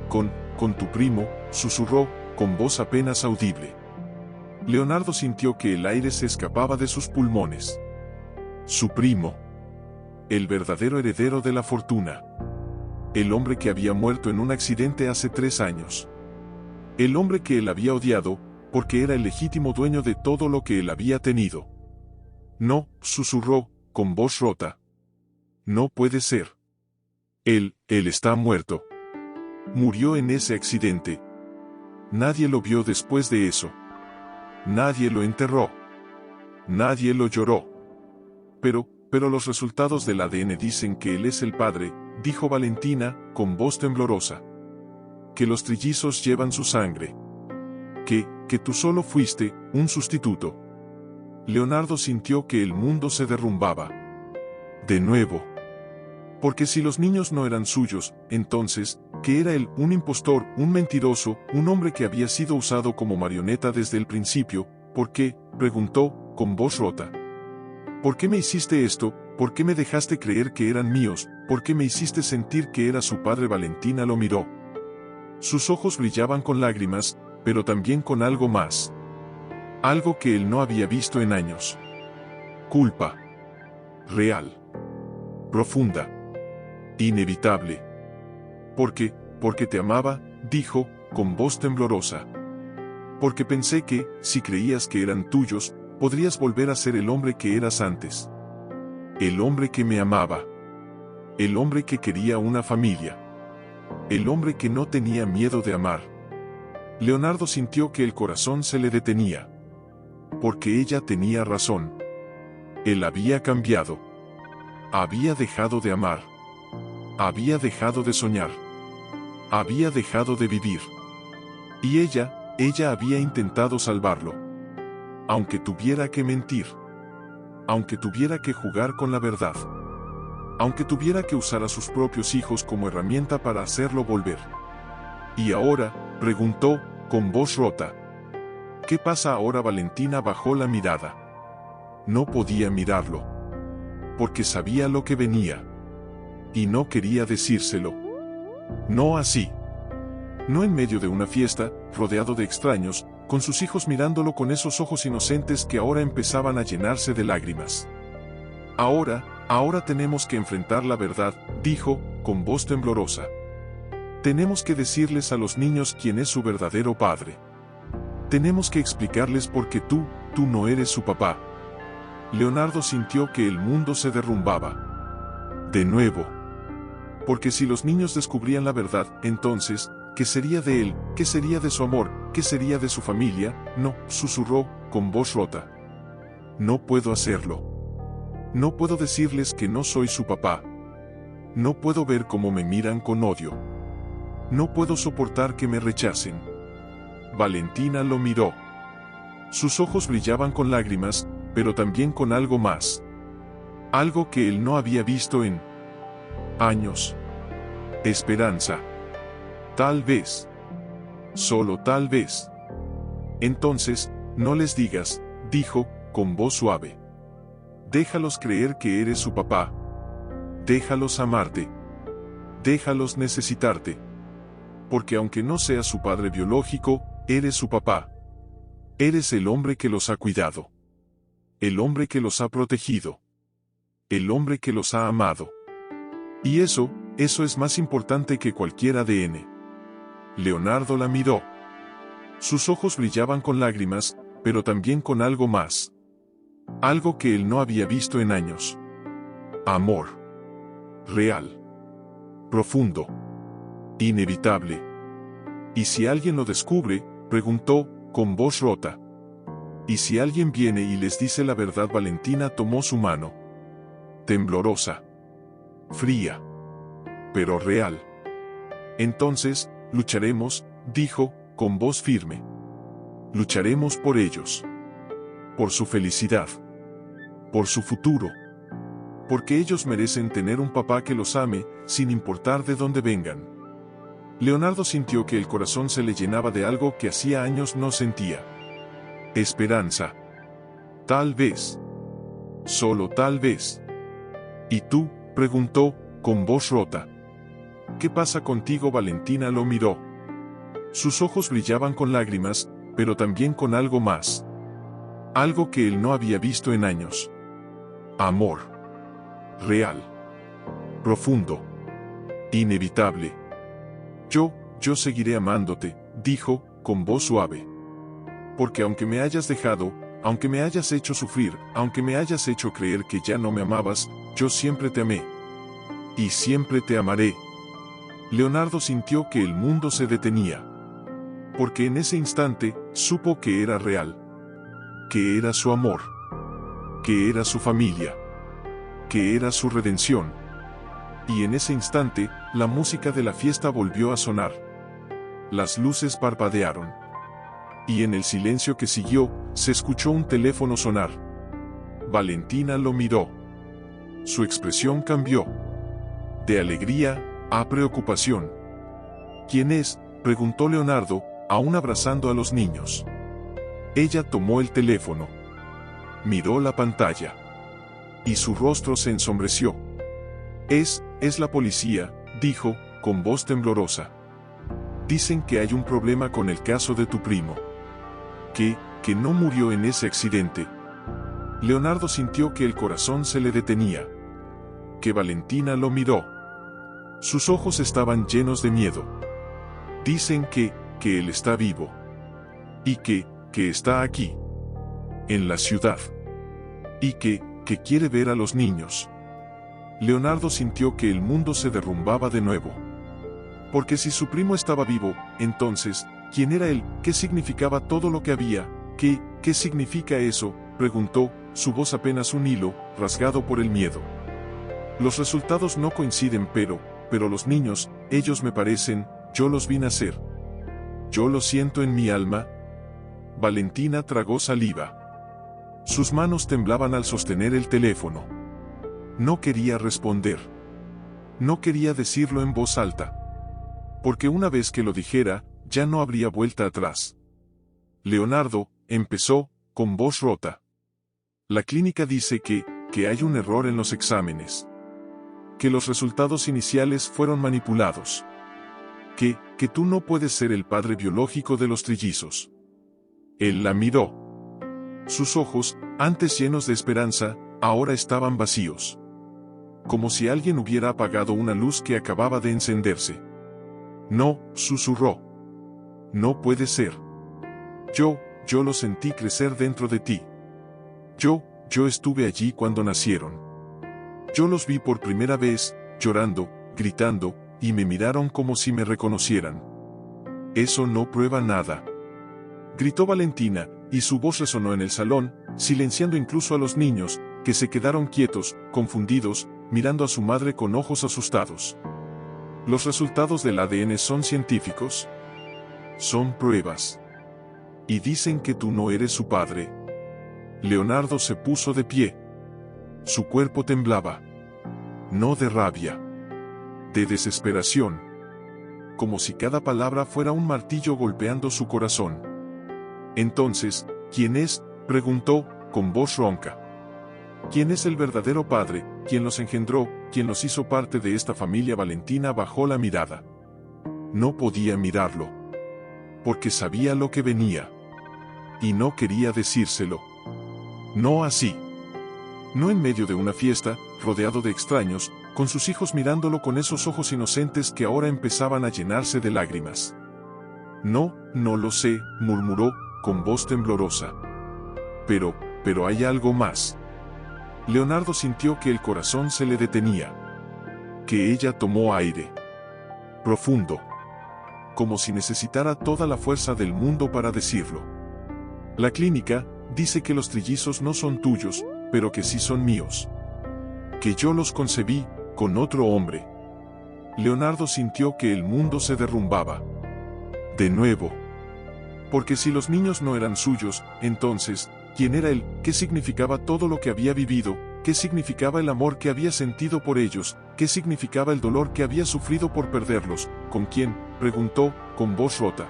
S1: Con tu primo, susurró, con voz apenas audible. Leonardo sintió que el aire se escapaba de sus pulmones. Su primo. El verdadero heredero de la fortuna. El hombre que había muerto en un accidente hace 3 años. El hombre que él había odiado, porque era el legítimo dueño de todo lo que él había tenido. No, susurró, con voz rota. No puede ser. Él está muerto. Murió en ese accidente. Nadie lo vio después de eso. Nadie lo enterró. Nadie lo lloró. Pero los resultados del ADN dicen que él es el padre, dijo Valentina, con voz temblorosa. Que los trillizos llevan su sangre. Que tú solo fuiste un sustituto. Leonardo sintió que el mundo se derrumbaba. De nuevo. Porque si los niños no eran suyos, entonces, ¿qué era él? Un impostor, un mentiroso, un hombre que había sido usado como marioneta desde el principio. ¿Por qué?, preguntó, con voz rota. ¿Por qué me hiciste esto? ¿Por qué me dejaste creer que eran míos? ¿Por qué me hiciste sentir que era su padre? Valentina lo miró. Sus ojos brillaban con lágrimas, pero también con algo más. Algo que él no había visto en años. Culpa. Real. Profunda. Inevitable. Porque te amaba, dijo, con voz temblorosa. Porque pensé que, si creías que eran tuyos, podrías volver a ser el hombre que eras antes. El hombre que me amaba. El hombre que quería una familia. El hombre que no tenía miedo de amar. Leonardo sintió que el corazón se le detenía. Porque ella tenía razón. Él había cambiado. Había dejado de amar. Había dejado de soñar. Había dejado de vivir. Y ella había intentado salvarlo. Aunque tuviera que mentir. Aunque tuviera que jugar con la verdad. Aunque tuviera que usar a sus propios hijos como herramienta para hacerlo volver. ¿Y ahora?, preguntó, con voz rota. ¿Qué pasa ahora? Valentina bajó la mirada. No podía mirarlo. Porque sabía lo que venía. Y no quería decírselo. No así. No en medio de una fiesta, rodeado de extraños, con sus hijos mirándolo con esos ojos inocentes que ahora empezaban a llenarse de lágrimas. Ahora tenemos que enfrentar la verdad, dijo, con voz temblorosa. Tenemos que decirles a los niños quién es su verdadero padre. Tenemos que explicarles por qué tú no eres su papá. Leonardo sintió que el mundo se derrumbaba. De nuevo. Porque si los niños descubrían la verdad, entonces, ¿qué sería de él? ¿Qué sería de su amor? ¿Qué sería de su familia? No, susurró, con voz rota. No puedo hacerlo. No puedo decirles que no soy su papá. No puedo ver cómo me miran con odio. No puedo soportar que me rechacen. Valentina lo miró. Sus ojos brillaban con lágrimas, pero también con algo más. Algo que él no había visto en años. Esperanza. Tal vez. Solo tal vez. Entonces, no les digas, dijo, con voz suave. Déjalos creer que eres su papá. Déjalos amarte. Déjalos necesitarte. Porque aunque no seas su padre biológico, eres su papá. Eres el hombre que los ha cuidado. El hombre que los ha protegido. El hombre que los ha amado. Y eso es más importante que cualquier ADN. Leonardo la miró. Sus ojos brillaban con lágrimas, pero también con algo más. Algo que él no había visto en años. Amor. Real. Profundo. Inevitable. ¿Y si alguien lo descubre?, preguntó, con voz rota. ¿Y si alguien viene y les dice la verdad? Valentina tomó su mano. Temblorosa. Fría. Pero real. Entonces, lucharemos, dijo, con voz firme. Lucharemos por ellos. Por su felicidad. Por su futuro. Porque ellos merecen tener un papá que los ame, sin importar de dónde vengan. Leonardo sintió que el corazón se le llenaba de algo que hacía años no sentía. Esperanza. Tal vez. Solo tal vez. ¿Y tú?, preguntó, con voz rota. ¿Qué pasa contigo? Valentina lo miró. Sus ojos brillaban con lágrimas, pero también con algo más. Algo que él no había visto en años. Amor. Real. Profundo. Inevitable. Yo seguiré amándote, dijo, con voz suave. Porque aunque me hayas dejado, aunque me hayas hecho sufrir, aunque me hayas hecho creer que ya no me amabas, yo siempre te amé. Y siempre te amaré. Leonardo sintió que el mundo se detenía. Porque en ese instante, supo que era real. Que era su amor. Que era su familia. Que era su redención. Y en ese instante, la música de la fiesta volvió a sonar. Las luces parpadearon. Y en el silencio que siguió, se escuchó un teléfono sonar. Valentina lo miró. su expresión cambió. De alegría a preocupación. ¿Quién es?, preguntó Leonardo, aún abrazando a los niños. Ella tomó el teléfono. Miró la pantalla. Y su rostro se ensombreció. Es la policía, dijo, con voz temblorosa. Dicen que hay un problema con el caso de tu primo. Que no murió en ese accidente. Leonardo sintió que el corazón se le detenía. Que Valentina lo miró. Sus ojos estaban llenos de miedo. Dicen que él está vivo. Y que está aquí. En la ciudad. Y que quiere ver a los niños. Leonardo sintió que el mundo se derrumbaba de nuevo. Porque si su primo estaba vivo, entonces, ¿quién era él? ¿Qué significaba todo lo que había? ¿Qué significa eso?, preguntó, su voz apenas un hilo, rasgado por el miedo. Los resultados no coinciden, pero los niños, ellos me parecen, yo los vi nacer. Yo lo siento en mi alma. Valentina tragó saliva. Sus manos temblaban al sostener el teléfono. No quería responder. No quería decirlo en voz alta. Porque una vez que lo dijera, ya no habría vuelta atrás. Leonardo, empezó, con voz rota. La clínica dice que hay un error en los exámenes. Que los resultados iniciales fueron manipulados. Que tú no puedes ser el padre biológico de los trillizos. Él la miró. Sus ojos, antes llenos de esperanza, ahora estaban vacíos. Como si alguien hubiera apagado una luz que acababa de encenderse. No, susurró. No puede ser. Yo lo sentí crecer dentro de ti. Yo estuve allí cuando nacieron. Yo los vi por primera vez, llorando, gritando, y me miraron como si me reconocieran. Eso no prueba nada. Gritó Valentina, y su voz resonó en el salón, silenciando incluso a los niños, que se quedaron quietos, confundidos, mirando a su madre con ojos asustados. ¿Los resultados del ADN son científicos? Son pruebas. Y dicen que tú no eres su padre. Leonardo se puso de pie. Su cuerpo temblaba. No de rabia. De desesperación. Como si cada palabra fuera un martillo golpeando su corazón. Entonces, ¿quién es?, preguntó, con voz ronca. ¿Quién es el verdadero padre, quien los engendró, quien los hizo parte de esta familia? Valentina bajó la mirada. No podía mirarlo. Porque sabía lo que venía. Y no quería decírselo. No así. No en medio de una fiesta, rodeado de extraños, con sus hijos mirándolo con esos ojos inocentes que ahora empezaban a llenarse de lágrimas. No lo sé, murmuró, con voz temblorosa. Pero hay algo más. Leonardo sintió que el corazón se le detenía. Que ella tomó aire. Profundo. Como si necesitara toda la fuerza del mundo para decirlo. La clínica dice que los trillizos no son tuyos, pero que sí son míos. Que yo los concebí, con otro hombre. Leonardo sintió que el mundo se derrumbaba. De nuevo. Porque si los niños no eran suyos, entonces, ¿quién era él? ¿Qué significaba todo lo que había vivido? ¿Qué significaba el amor que había sentido por ellos? ¿Qué significaba el dolor que había sufrido por perderlos? ¿Con quién?, preguntó, con voz rota.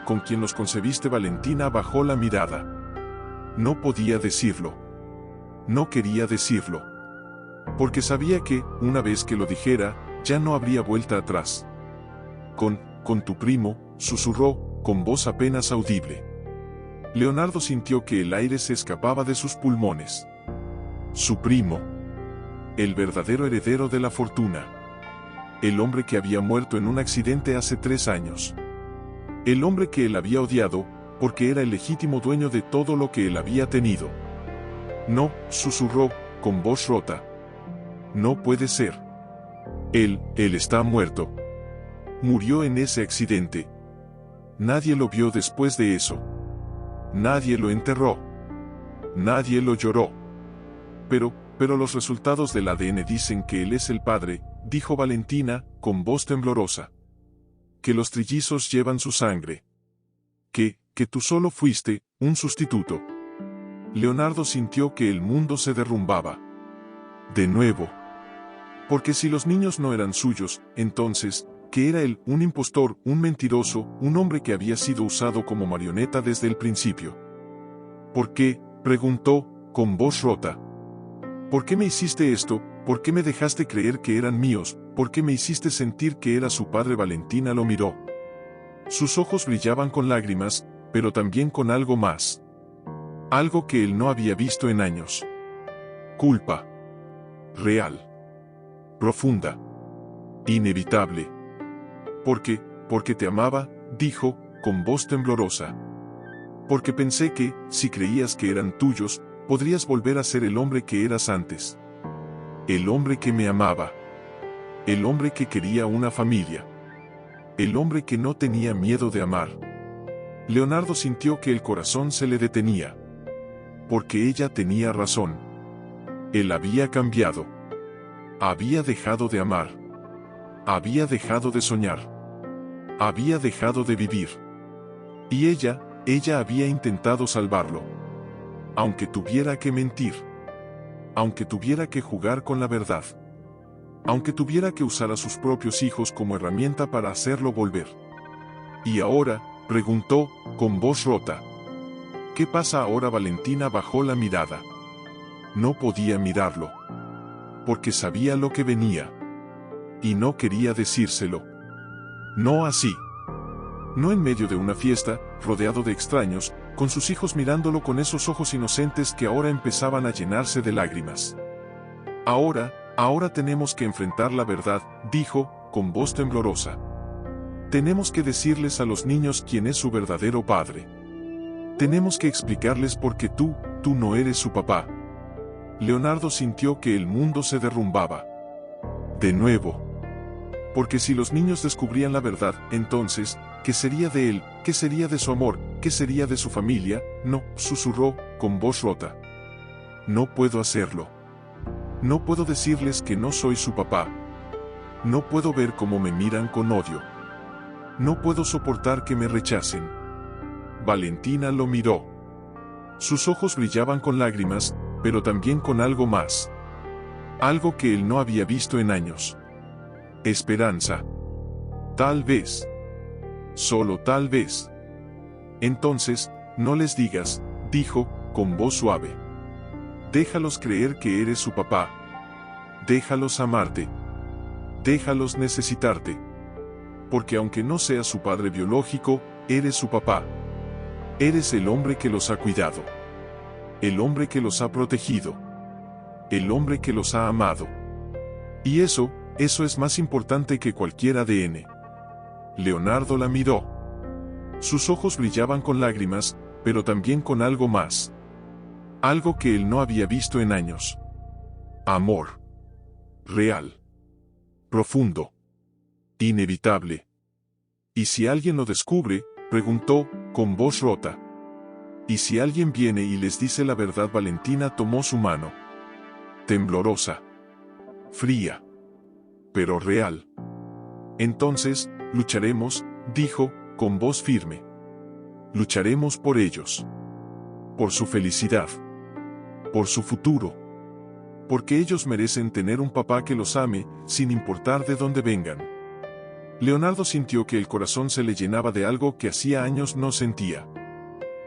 S1: ¿Con quién los concebiste? Valentina bajó la mirada. No podía decirlo. No quería decirlo. Porque sabía que, una vez que lo dijera, ya no habría vuelta atrás. Con tu primo, susurró, con voz apenas audible. Leonardo sintió que el aire se escapaba de sus pulmones. Su primo. El verdadero heredero de la fortuna. El hombre que había muerto en un accidente hace 3 años. El hombre que él había odiado, porque era el legítimo dueño de todo lo que él había tenido. No, susurró, con voz rota. No puede ser. Él está muerto. Murió en ese accidente. Nadie lo vio después de eso. Nadie lo enterró. Nadie lo lloró. Pero los resultados del ADN dicen que él es el padre, dijo Valentina, con voz temblorosa. Que los trillizos llevan su sangre. Que tú solo fuiste un sustituto. Leonardo sintió que el mundo se derrumbaba. De nuevo. Porque si los niños no eran suyos, entonces, ¿qué era él? Un impostor, un mentiroso, un hombre que había sido usado como marioneta desde el principio. ¿Por qué?, preguntó, con voz rota. ¿Por qué me hiciste esto? ¿Por qué me dejaste creer que eran míos? ¿Por qué me hiciste sentir que era su padre? Valentina lo miró. Sus ojos brillaban con lágrimas, pero también con algo más. Algo que él no había visto en años. Culpa. Real. Profunda. Inevitable. Porque te amaba, dijo, con voz temblorosa. Porque pensé que, si creías que eran tuyos, podrías volver a ser el hombre que eras antes. El hombre que me amaba. El hombre que quería una familia. El hombre que no tenía miedo de amar. Leonardo sintió que el corazón se le detenía. Porque ella tenía razón. Él había cambiado. Había dejado de amar. Había dejado de soñar. Había dejado de vivir. Y ella había intentado salvarlo. Aunque tuviera que mentir. Aunque tuviera que jugar con la verdad. Aunque tuviera que usar a sus propios hijos como herramienta para hacerlo volver. ¿Y ahora?, preguntó, con voz rota. ¿Qué pasa ahora? Valentina bajó la mirada. No podía mirarlo. Porque sabía lo que venía. Y no quería decírselo. No así. No en medio de una fiesta, rodeado de extraños, con sus hijos mirándolo con esos ojos inocentes que ahora empezaban a llenarse de lágrimas. Ahora tenemos que enfrentar la verdad, dijo, con voz temblorosa. Tenemos que decirles a los niños quién es su verdadero padre. Tenemos que explicarles por qué tú no eres su papá. Leonardo sintió que el mundo se derrumbaba. De nuevo. Porque si los niños descubrían la verdad, entonces, ¿qué sería de él? ¿Qué sería de su amor? ¿Qué sería de su familia? No, susurró, con voz rota. No puedo hacerlo. No puedo decirles que no soy su papá. No puedo ver cómo me miran con odio. No puedo soportar que me rechacen. Valentina lo miró. Sus ojos brillaban con lágrimas, pero también con algo más. Algo que él no había visto en años. Esperanza. Tal vez. Solo tal vez. Entonces, no les digas, dijo, con voz suave. Déjalos creer que eres su papá. Déjalos amarte. Déjalos necesitarte. Porque aunque no seas su padre biológico, eres su papá. Eres el hombre que los ha cuidado. El hombre que los ha protegido. El hombre que los ha amado. Y eso es más importante que cualquier ADN. Leonardo la miró. Sus ojos brillaban con lágrimas, pero también con algo más. Algo que él no había visto en años. Amor. Real. Profundo. Inevitable. ¿Y si alguien lo descubre?, preguntó, con voz rota. ¿Y si alguien viene y les dice la verdad? Valentina tomó su mano. Temblorosa. Fría. Pero real. Entonces, lucharemos, dijo, con voz firme. Lucharemos por ellos. Por su felicidad. Por su futuro. Porque ellos merecen tener un papá que los ame, sin importar de dónde vengan. Leonardo sintió que el corazón se le llenaba de algo que hacía años no sentía.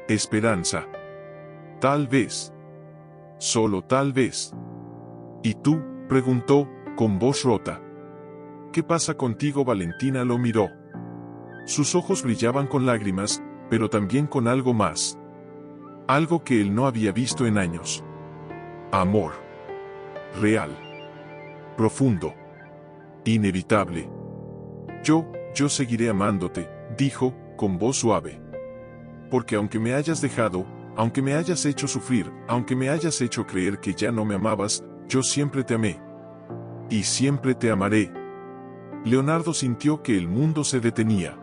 S1: Esperanza. Tal vez. Solo tal vez. ¿Y tú?, preguntó, con voz rota. ¿Qué pasa contigo? Valentina lo miró. Sus ojos brillaban con lágrimas, pero también con algo más. Algo que él no había visto en años. Amor. Real. Profundo. Inevitable. Yo seguiré amándote, dijo, con voz suave. Porque aunque me hayas dejado, aunque me hayas hecho sufrir, aunque me hayas hecho creer que ya no me amabas, yo siempre te amé. Y siempre te amaré. Leonardo sintió que el mundo se detenía.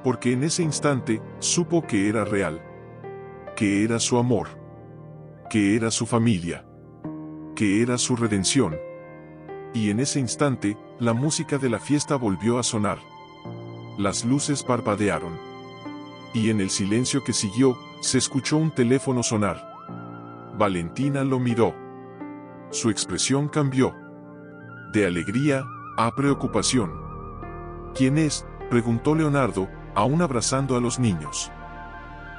S1: Porque en ese instante, supo que era real. Que era su amor. Que era su familia. Que era su redención. Y en ese instante, la música de la fiesta volvió a sonar. Las luces parpadearon. Y en el silencio que siguió, se escuchó un teléfono sonar. Valentina lo miró. su expresión cambió. De alegría a preocupación. ¿Quién es?, preguntó Leonardo, aún abrazando a los niños.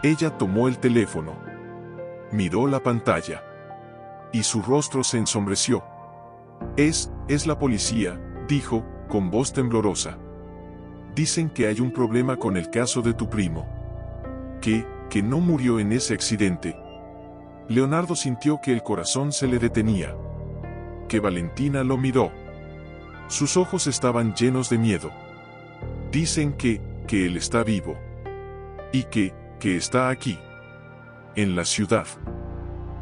S1: Ella tomó el teléfono. Miró la pantalla. Y su rostro se ensombreció. Es la policía, dijo, con voz temblorosa. Dicen que hay un problema con el caso de tu primo. Que no murió en ese accidente. Leonardo sintió que el corazón se le detenía. Que Valentina lo miró. Sus ojos estaban llenos de miedo. Dicen que él está vivo. Y que está aquí. En la ciudad.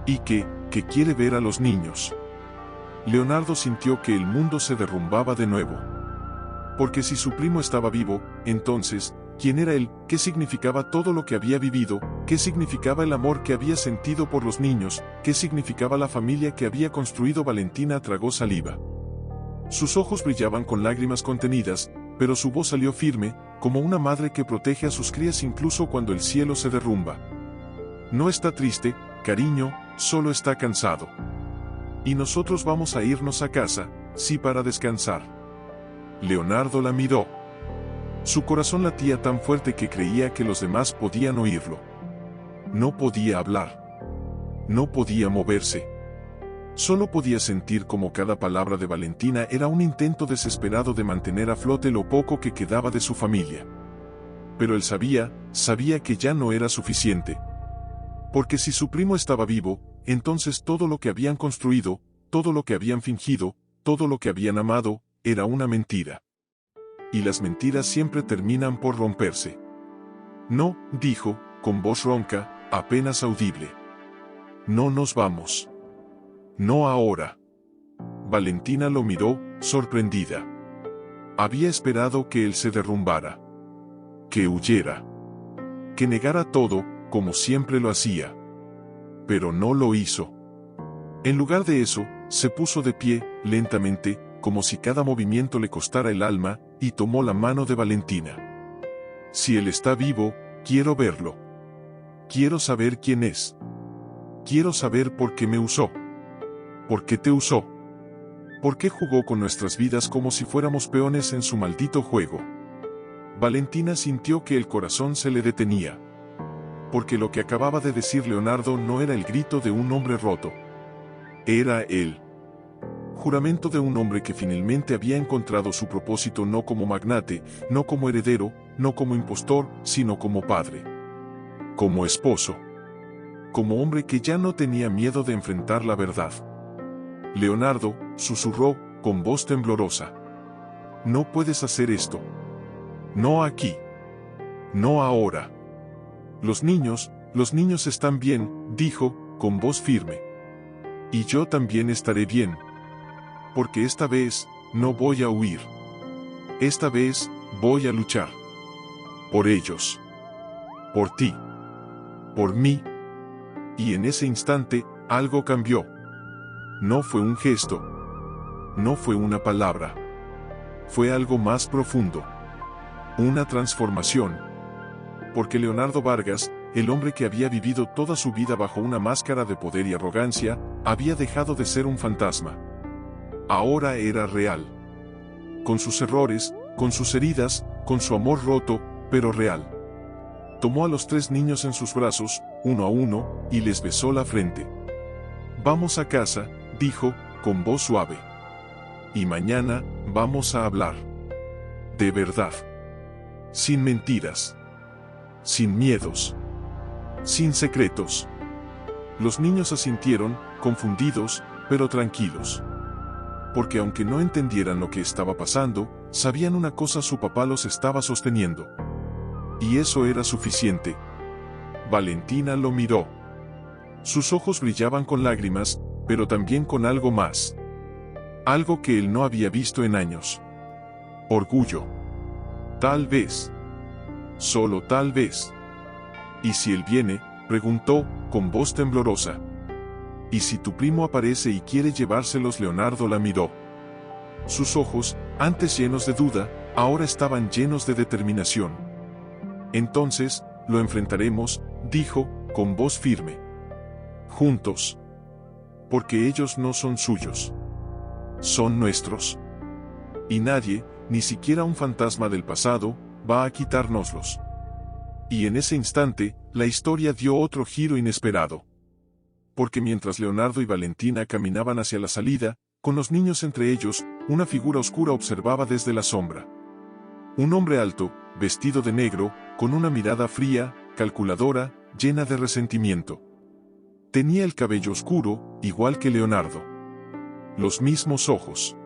S1: Y que quiere ver a los niños. Leonardo sintió que el mundo se derrumbaba de nuevo. Porque si su primo estaba vivo, entonces, ¿quién era él? ¿Qué significaba todo lo que había vivido? ¿Qué significaba el amor que había sentido por los niños? ¿Qué significaba la familia que había construido? Valentina tragó saliva. Sus ojos brillaban con lágrimas contenidas, pero su voz salió firme, como una madre que protege a sus crías incluso cuando el cielo se derrumba. No está triste, cariño, solo está cansado. Y nosotros vamos a irnos a casa, sí, para descansar. Leonardo la miró. Su corazón latía tan fuerte que creía que los demás podían oírlo. No podía hablar. No podía moverse. Solo podía sentir como cada palabra de Valentina era un intento desesperado de mantener a flote lo poco que quedaba de su familia. Pero él sabía que ya no era suficiente. Porque si su primo estaba vivo, entonces todo lo que habían construido, todo lo que habían fingido, todo lo que habían amado, era una mentira. Y las mentiras siempre terminan por romperse. No, dijo, con voz ronca, apenas audible. No nos vamos. No ahora. Valentina lo miró, sorprendida. Había esperado que él se derrumbara. Que huyera. Que negara todo, como siempre lo hacía. Pero no lo hizo. En lugar de eso, se puso de pie, lentamente, como si cada movimiento le costara el alma, y tomó la mano de Valentina. Si él está vivo, quiero verlo. Quiero saber quién es. Quiero saber por qué me usó. ¿Por qué te usó? ¿Por qué jugó con nuestras vidas como si fuéramos peones en su maldito juego? Valentina sintió que el corazón se le detenía. Porque lo que acababa de decir Leonardo no era el grito de un hombre roto. Era él. Juramento de un hombre que finalmente había encontrado su propósito no como magnate, no como heredero, no como impostor, sino como padre. Como esposo. Como hombre que ya no tenía miedo de enfrentar la verdad. Leonardo, susurró, con voz temblorosa. No puedes hacer esto. No aquí. No ahora. Los niños están bien, dijo, con voz firme. Y yo también estaré bien. Porque esta vez, no voy a huir. Esta vez, voy a luchar. Por ellos. Por ti. Por mí. Y en ese instante, algo cambió. No fue un gesto. No fue una palabra. Fue algo más profundo. Una transformación. Porque Leonardo Vargas, el hombre que había vivido toda su vida bajo una máscara de poder y arrogancia, había dejado de ser un fantasma. Ahora era real. Con sus errores, con sus heridas, con su amor roto, pero real. Tomó a los 3 niños en sus brazos, uno a uno, y les besó la frente. Vamos a casa, dijo, con voz suave. Y mañana, vamos a hablar. De verdad. Sin mentiras. Sin miedos. Sin secretos. Los niños asintieron, confundidos, pero tranquilos. Porque aunque no entendieran lo que estaba pasando, sabían una cosa: su papá los estaba sosteniendo. Y eso era suficiente. Valentina lo miró. Sus ojos brillaban con lágrimas, pero también con algo más. Algo que él no había visto en años. Orgullo. Tal vez. Solo tal vez. ¿Y si él viene?, preguntó, con voz temblorosa. ¿Y si tu primo aparece y quiere llevárselos? Leonardo la miró. Sus ojos, antes llenos de duda, ahora estaban llenos de determinación. Entonces, lo enfrentaremos, dijo, con voz firme. Juntos. porque ellos no son suyos. Son nuestros. Y nadie, ni siquiera un fantasma del pasado, va a quitárnoslos. Y en ese instante, la historia dio otro giro inesperado. Porque mientras Leonardo y Valentina caminaban hacia la salida, con los niños entre ellos, una figura oscura observaba desde la sombra. Un hombre alto, vestido de negro, con una mirada fría, calculadora, llena de resentimiento. Tenía el cabello oscuro, igual que Leonardo. Los mismos ojos.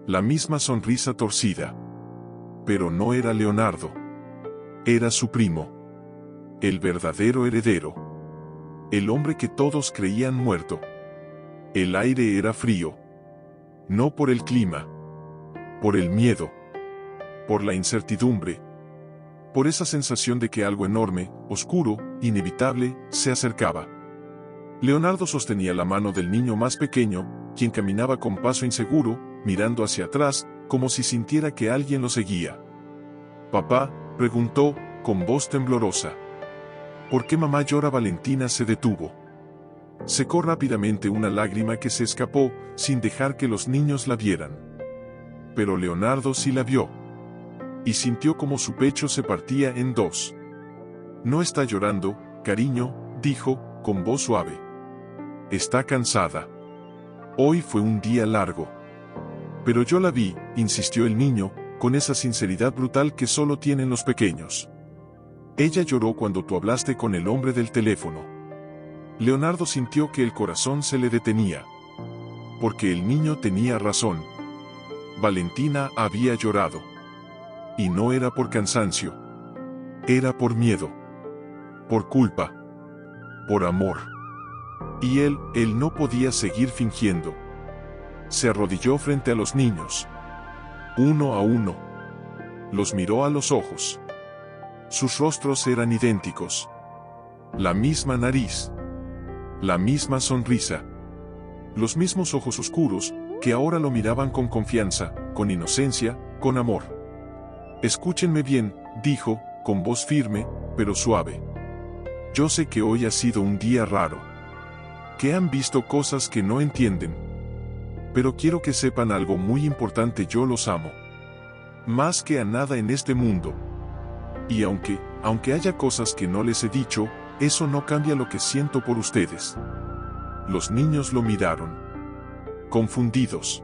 S1: La misma sonrisa torcida. Pero no era Leonardo. Era su primo. El verdadero heredero. El hombre que todos creían muerto. El aire era frío. No por el clima. Por el miedo. Por la incertidumbre. Por esa sensación de que algo enorme, oscuro, inevitable, se acercaba. Leonardo sostenía la mano del niño más pequeño, quien caminaba con paso inseguro, mirando hacia atrás, como si sintiera que alguien lo seguía. «Papá», preguntó, con voz temblorosa. «¿Por qué mamá llora?» Valentina se detuvo. Secó rápidamente una lágrima que se escapó, sin dejar que los niños la vieran. Pero Leonardo sí la vio. Y sintió como su pecho se partía en dos. «No está llorando, cariño», dijo, con voz suave. «Está cansada. Hoy fue un día largo». «Pero yo la vi», insistió el niño, con esa sinceridad brutal que solo tienen los pequeños. «Ella lloró cuando tú hablaste con el hombre del teléfono». Leonardo sintió que el corazón se le detenía. Porque el niño tenía razón. Valentina había llorado. Y no era por cansancio. Era por miedo. Por culpa. Por amor. Y él no podía seguir fingiendo. Se arrodilló frente a los niños. Uno a uno. Los miró a los ojos. Sus rostros eran idénticos. La misma nariz. La misma sonrisa. Los mismos ojos oscuros, que ahora lo miraban con confianza, con inocencia, con amor. «Escúchenme bien», dijo, con voz firme, pero suave. «Yo sé que hoy ha sido un día raro. Que han visto cosas que no entienden. Pero quiero que sepan algo muy importante: yo los amo. Más que a nada en este mundo. Y aunque haya cosas que no les he dicho, eso no cambia lo que siento por ustedes». Los niños lo miraron. Confundidos.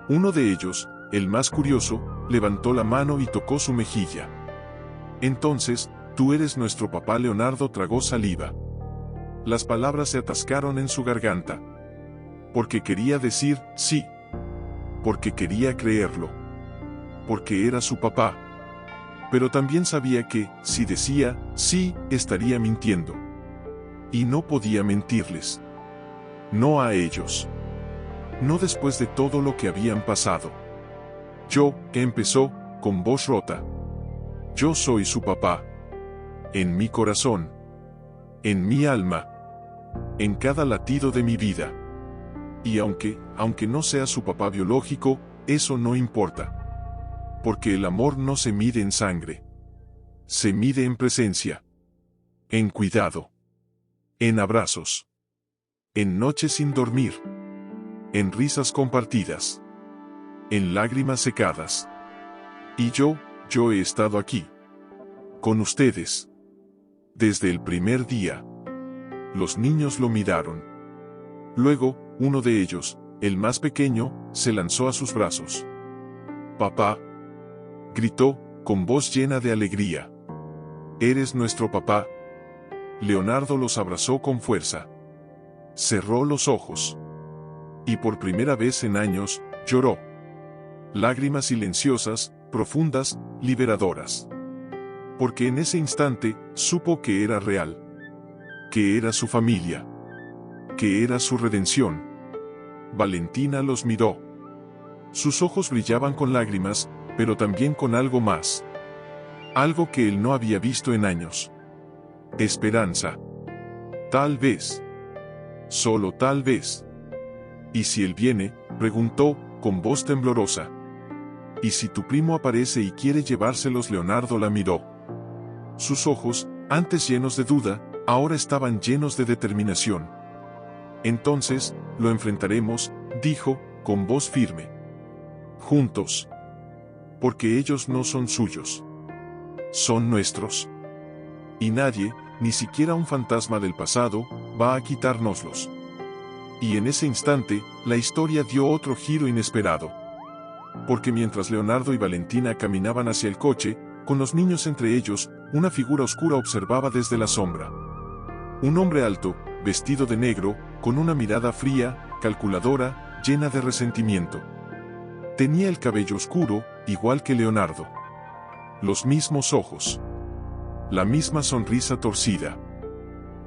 S1: Uno de ellos, el más curioso, levantó la mano y tocó su mejilla. «Entonces, tú eres nuestro papá». Leonardo tragó saliva. Las palabras se atascaron en su garganta. Porque quería decir sí. Porque quería creerlo. Porque era su papá. Pero también sabía que, si decía sí, estaría mintiendo. Y no podía mentirles. No a ellos. No después de todo lo que habían pasado. «Yo», empezó, con voz rota. «Yo soy su papá. En mi corazón. En mi alma. En cada latido de mi vida. Y aunque no sea su papá biológico, eso no importa. Porque el amor no se mide en sangre. Se mide en presencia. En cuidado. En abrazos. En noches sin dormir. En risas compartidas. En lágrimas secadas. Y yo he estado aquí. Con ustedes. Desde el primer día». Los niños lo miraron. Luego, uno de ellos, el más pequeño, se lanzó a sus brazos. «Papá», gritó, con voz llena de alegría. «Eres nuestro papá». Leonardo los abrazó con fuerza. Cerró los ojos. Y por primera vez en años, lloró. Lágrimas silenciosas, profundas, liberadoras. Porque en ese instante, supo que era real. Que era su familia. Que era su redención. Valentina los miró. Sus ojos brillaban con lágrimas, pero también con algo más. Algo que él no había visto en años. Esperanza. Tal vez. Solo tal vez. «¿Y si él viene?», preguntó, con voz temblorosa. «¿Y si tu primo aparece y quiere llevárselos?». Leonardo la miró. Sus ojos, antes llenos de duda, ahora estaban llenos de determinación. Entonces, lo enfrentaremos, dijo, con voz firme. Juntos. Porque ellos no son suyos. Son nuestros. Y nadie, ni siquiera un fantasma del pasado, va a quitárnoslos. Y en ese instante, la historia dio otro giro inesperado. Porque mientras Leonardo y Valentina caminaban hacia el coche, con los niños entre ellos, una figura oscura observaba desde la sombra. Un hombre alto, vestido de negro, con una mirada fría, calculadora, llena de resentimiento. Tenía el cabello oscuro, igual que Leonardo. Los mismos ojos. La misma sonrisa torcida.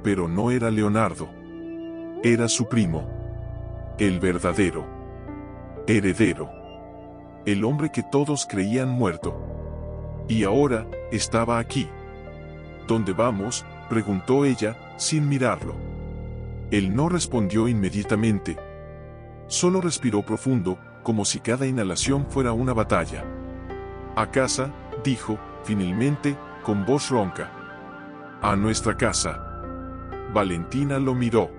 S1: Pero no era Leonardo. Era su primo. El verdadero heredero. El hombre que todos creían muerto. Y ahora, estaba aquí. ¿Dónde vamos?, preguntó ella, sin mirarlo. Él no respondió inmediatamente. Solo respiró profundo, como si cada inhalación fuera una batalla. A casa, dijo, finalmente, con voz ronca. A nuestra casa. Valentina lo miró.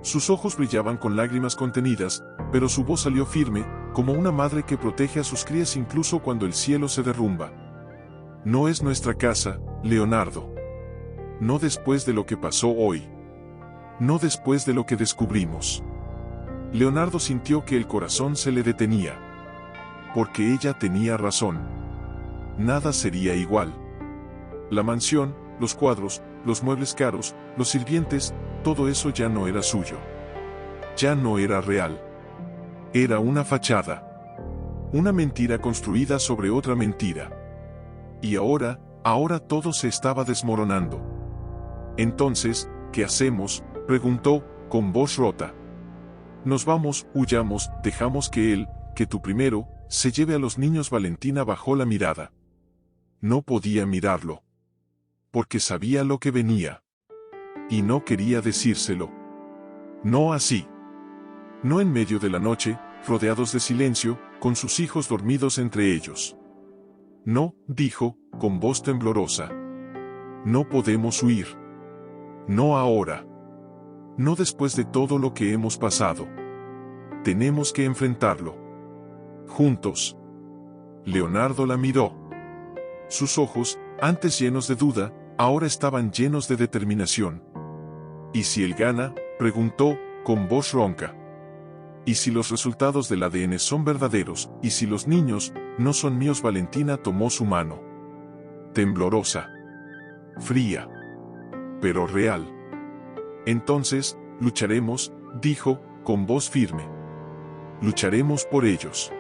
S1: Sus ojos brillaban con lágrimas contenidas, pero su voz salió firme, como una madre que protege a sus crías incluso cuando el cielo se derrumba. No es nuestra casa, Leonardo. No después de lo que pasó hoy. No después de lo que descubrimos. Leonardo sintió que el corazón se le detenía. Porque ella tenía razón. Nada sería igual. La mansión, los cuadros, los muebles caros, los sirvientes, todo eso ya no era suyo. Ya no era real. Era una fachada. Una mentira construida sobre otra mentira. Y ahora todo se estaba desmoronando. Entonces, ¿qué hacemos?, preguntó, con voz rota. Nos vamos, huyamos, dejamos que él, que tú primero, se lleve a los niños. Valentina bajó la mirada. No podía mirarlo. Porque sabía lo que venía. Y no quería decírselo. No así. No en medio de la noche, rodeados de silencio, con sus hijos dormidos entre ellos. No, dijo, con voz temblorosa. No podemos huir. No ahora. No después de todo lo que hemos pasado. Tenemos que enfrentarlo. Juntos. Leonardo la miró. Sus ojos, antes llenos de duda, ahora estaban llenos de determinación. ¿Y si él gana?, preguntó, con voz ronca. ¿Y si los resultados del ADN son verdaderos? ¿Y si los niños no son míos? Valentina tomó su mano. Temblorosa. Fría. Pero real. Entonces, lucharemos, dijo, con voz firme. Lucharemos por ellos.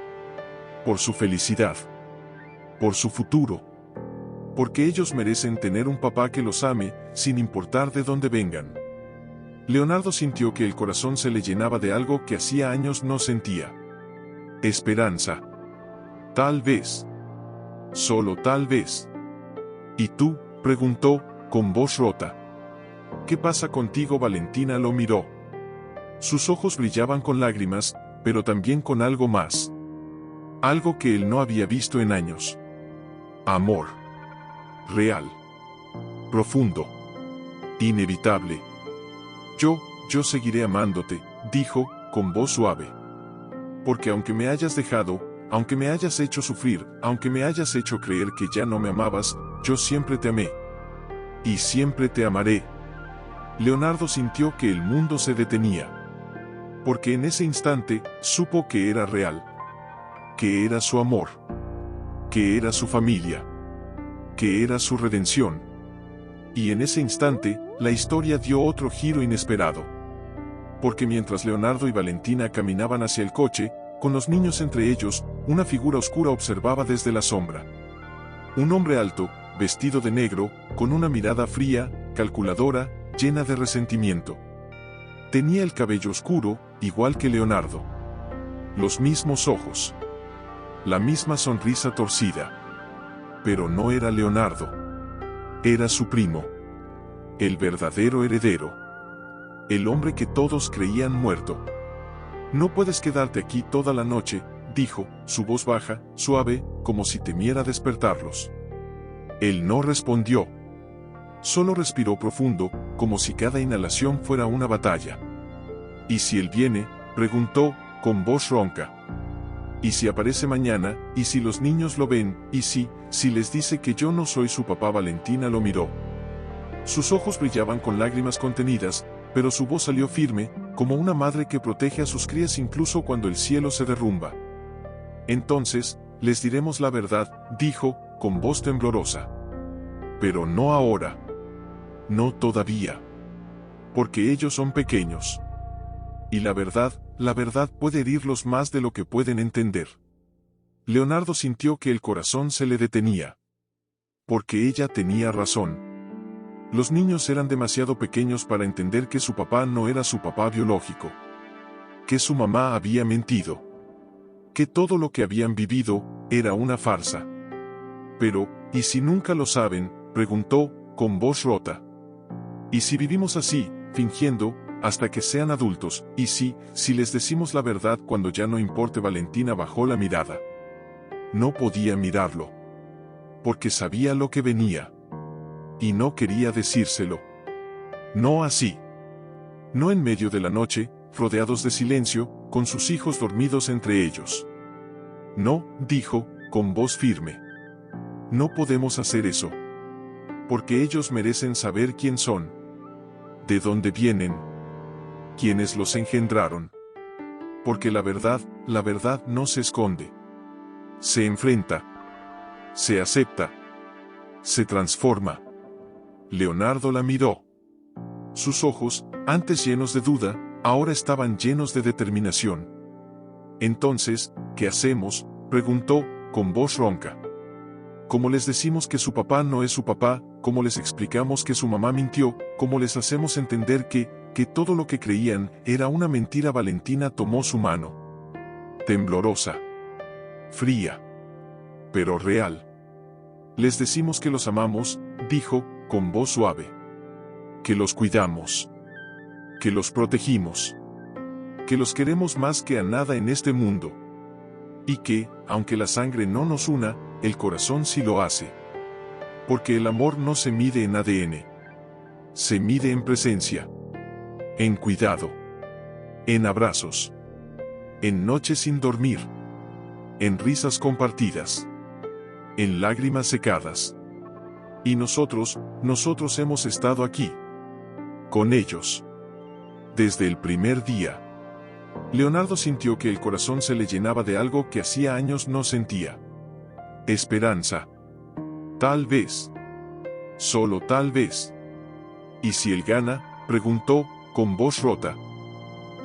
S1: Por su felicidad. Por su futuro. Porque ellos merecen tener un papá que los ame, sin importar de dónde vengan. Leonardo sintió que el corazón se le llenaba de algo que hacía años no sentía. Esperanza. Tal vez. Solo tal vez. ¿Y tú?, preguntó, con voz rota. ¿Qué pasa contigo? Valentina lo miró. Sus ojos brillaban con lágrimas, pero también con algo más. Algo que él no había visto en años. Amor. Real. Profundo. Inevitable. Yo seguiré amándote, dijo, con voz suave. Porque aunque me hayas dejado, aunque me hayas hecho sufrir, aunque me hayas hecho creer que ya no me amabas, yo siempre te amé. Y siempre te amaré. Leonardo sintió que el mundo se detenía. Porque en ese instante, supo que era real. Que era su amor. Que era su familia. Que era su redención. Y en ese instante, la historia dio otro giro inesperado. Porque mientras Leonardo y Valentina caminaban hacia el coche, con los niños entre ellos, una figura oscura observaba desde la sombra. Un hombre alto, vestido de negro, con una mirada fría, calculadora, llena de resentimiento. Tenía el cabello oscuro, igual que Leonardo. Los mismos ojos. La misma sonrisa torcida. Pero no era Leonardo. Era su primo. El verdadero heredero. El hombre que todos creían muerto. No puedes quedarte aquí toda la noche, dijo, su voz baja, suave, como si temiera despertarlos. Él no respondió. Solo respiró profundo, como si cada inhalación fuera una batalla. ¿Y si él viene?, preguntó, con voz ronca. ¿Y si aparece mañana? ¿Y si los niños lo ven? ¿Y si les dice que yo no soy su papá? Valentina lo miró. Sus ojos brillaban con lágrimas contenidas, pero su voz salió firme, como una madre que protege a sus crías incluso cuando el cielo se derrumba. Entonces, les diremos la verdad, dijo, con voz temblorosa. Pero no ahora. No todavía. Porque ellos son pequeños. Y la verdad puede herirlos más de lo que pueden entender. Leonardo sintió que el corazón se le detenía. Porque ella tenía razón. Los niños eran demasiado pequeños para entender que su papá no era su papá biológico. Que su mamá había mentido. Que todo lo que habían vivido era una farsa. Pero, ¿y si nunca lo saben?, preguntó, con voz rota. ¿Y si vivimos así, fingiendo, hasta que sean adultos? ¿Y si les decimos la verdad cuando ya no importe? Valentina bajó la mirada. No podía mirarlo. Porque sabía lo que venía. Y no quería decírselo. No así. No en medio de la noche, rodeados de silencio, con sus hijos dormidos entre ellos. No, dijo, con voz firme. No podemos hacer eso. Porque ellos merecen saber quién son. ¿De dónde vienen? ¿Quiénes los engendraron? Porque la verdad no se esconde. Se enfrenta. Se acepta. Se transforma. Leonardo la miró. Sus ojos, antes llenos de duda, ahora estaban llenos de determinación. Entonces, ¿qué hacemos?, preguntó, con voz ronca. ¿Cómo les decimos que su papá no es su papá? ¿Cómo les explicamos que su mamá mintió? ¿Cómo les hacemos entender que todo lo que creían era una mentira? Valentina tomó su mano. Temblorosa. Fría. Pero real. Les decimos que los amamos, dijo, con voz suave. Que los cuidamos. Que los protegimos. Que los queremos más que a nada en este mundo. Y que, aunque la sangre no nos una, el corazón sí lo hace. Porque el amor no se mide en ADN. Se mide en presencia. En cuidado. En abrazos. En noches sin dormir. En risas compartidas. En lágrimas secadas. Y nosotros hemos estado aquí. Con ellos. Desde el primer día. Leonardo sintió que el corazón se le llenaba de algo que hacía años no sentía. Esperanza. Tal vez. Solo tal vez. ¿Y si él gana?, preguntó, con voz rota.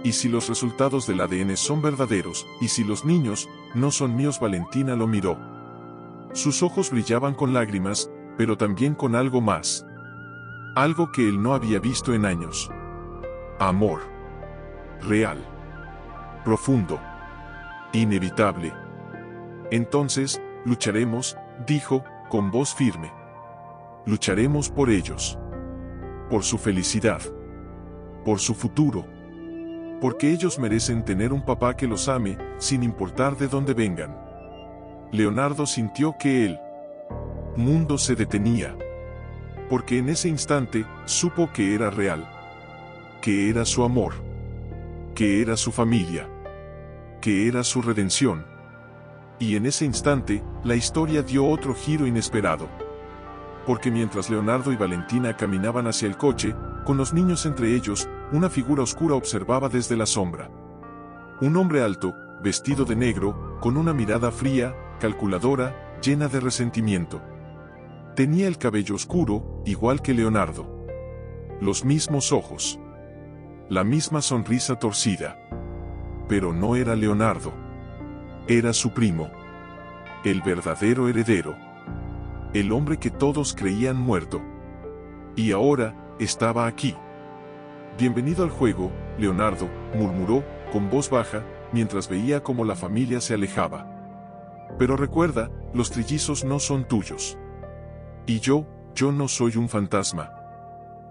S1: ¿Y si los resultados del ADN son verdaderos? ¿Y si los niños no son míos? Valentina lo miró. Sus ojos brillaban con lágrimas, pero también con algo más. Algo que él no había visto en años. Amor. Real. Profundo. Inevitable. Entonces, lucharemos, dijo, con voz firme. Lucharemos por ellos. Por su felicidad. Por su futuro. Porque ellos merecen tener un papá que los ame, sin importar de dónde vengan. Leonardo sintió que el mundo se detenía. Porque en ese instante, supo que era real. Que era su amor. Que era su familia. Que era su redención. Y en ese instante, la historia dio otro giro inesperado. Porque mientras Leonardo y Valentina caminaban hacia el coche, con los niños entre ellos, una figura oscura observaba desde la sombra. Un hombre alto, vestido de negro, con una mirada fría, calculadora, llena de resentimiento. Tenía el cabello oscuro, igual que Leonardo. Los mismos ojos. La misma sonrisa torcida. Pero no era Leonardo. Era su primo. El verdadero heredero. El hombre que todos creían muerto. Y ahora, estaba aquí. Bienvenido al juego, Leonardo, murmuró, con voz baja, mientras veía cómo la familia se alejaba. Pero recuerda, los trillizos no son tuyos. Y yo no soy un fantasma.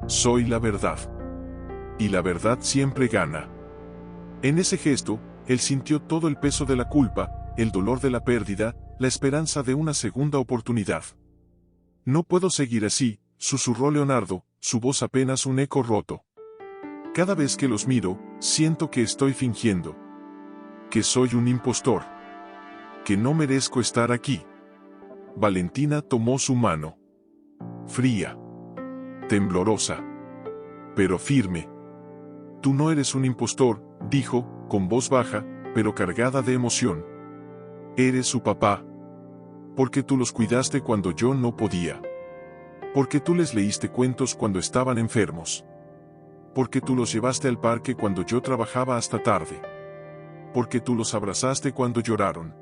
S1: Soy la verdad. Y la verdad siempre gana. En ese gesto, él sintió todo el peso de la culpa, el dolor de la pérdida, la esperanza de una segunda oportunidad. No puedo seguir así, susurró Leonardo, su voz apenas un eco roto. Cada vez que los miro, siento que estoy fingiendo. Que soy un impostor. Que no merezco estar aquí. Valentina tomó su mano. Fría. Temblorosa. Pero firme. Tú no eres un impostor, dijo, con voz baja, pero cargada de emoción. Eres su papá. Porque tú los cuidaste cuando yo no podía. Porque tú les leíste cuentos cuando estaban enfermos. Porque tú los llevaste al parque cuando yo trabajaba hasta tarde. Porque tú los abrazaste cuando lloraron.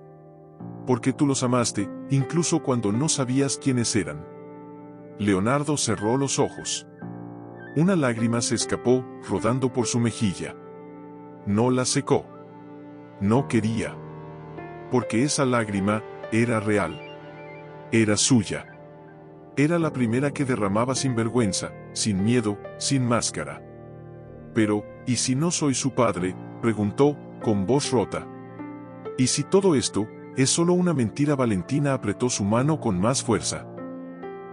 S1: Porque tú los amaste, incluso cuando no sabías quiénes eran. Leonardo cerró los ojos. Una lágrima se escapó, rodando por su mejilla. No la secó. No quería. Porque esa lágrima era real. Era suya. Era la primera que derramaba sin vergüenza, sin miedo, sin máscara. Pero, ¿y si no soy su padre?, preguntó, con voz rota. ¿Y si todo esto es solo una mentira? Valentina apretó su mano con más fuerza.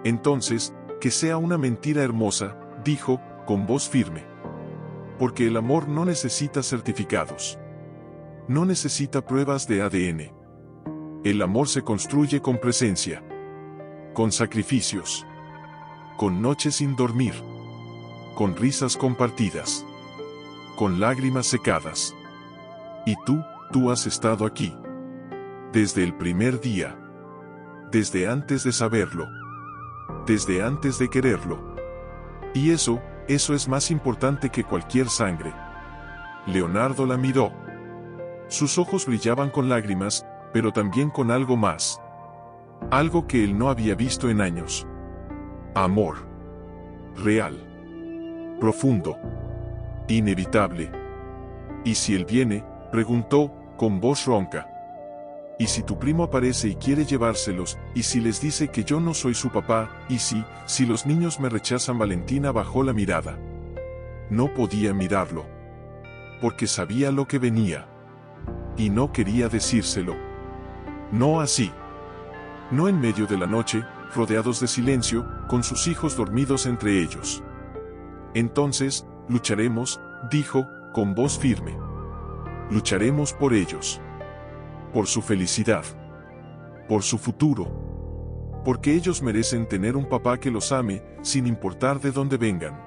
S1: Entonces, que sea una mentira hermosa, dijo, con voz firme. Porque el amor no necesita certificados. No necesita pruebas de ADN. El amor se construye con presencia. Con sacrificios. Con noches sin dormir. Con risas compartidas. Con lágrimas secadas. Y tú has estado aquí. Desde el primer día. Desde antes de saberlo. Desde antes de quererlo. Y eso es más importante que cualquier sangre. Leonardo la miró. Sus ojos brillaban con lágrimas, pero también con algo más. Algo que él no había visto en años. Amor. Real. Profundo. Inevitable. ¿Y si él viene?, preguntó, con voz ronca. ¿Y si tu primo aparece y quiere llevárselos? ¿Y si les dice que yo no soy su papá? ¿Y si los niños me rechazan? Valentina bajó la mirada. No podía mirarlo. Porque sabía lo que venía. Y no quería decírselo. No así. No en medio de la noche, rodeados de silencio, con sus hijos dormidos entre ellos. Entonces, lucharemos, dijo, con voz firme. Lucharemos por ellos. Por su felicidad. Por su futuro. Porque ellos merecen tener un papá que los ame, sin importar de dónde vengan.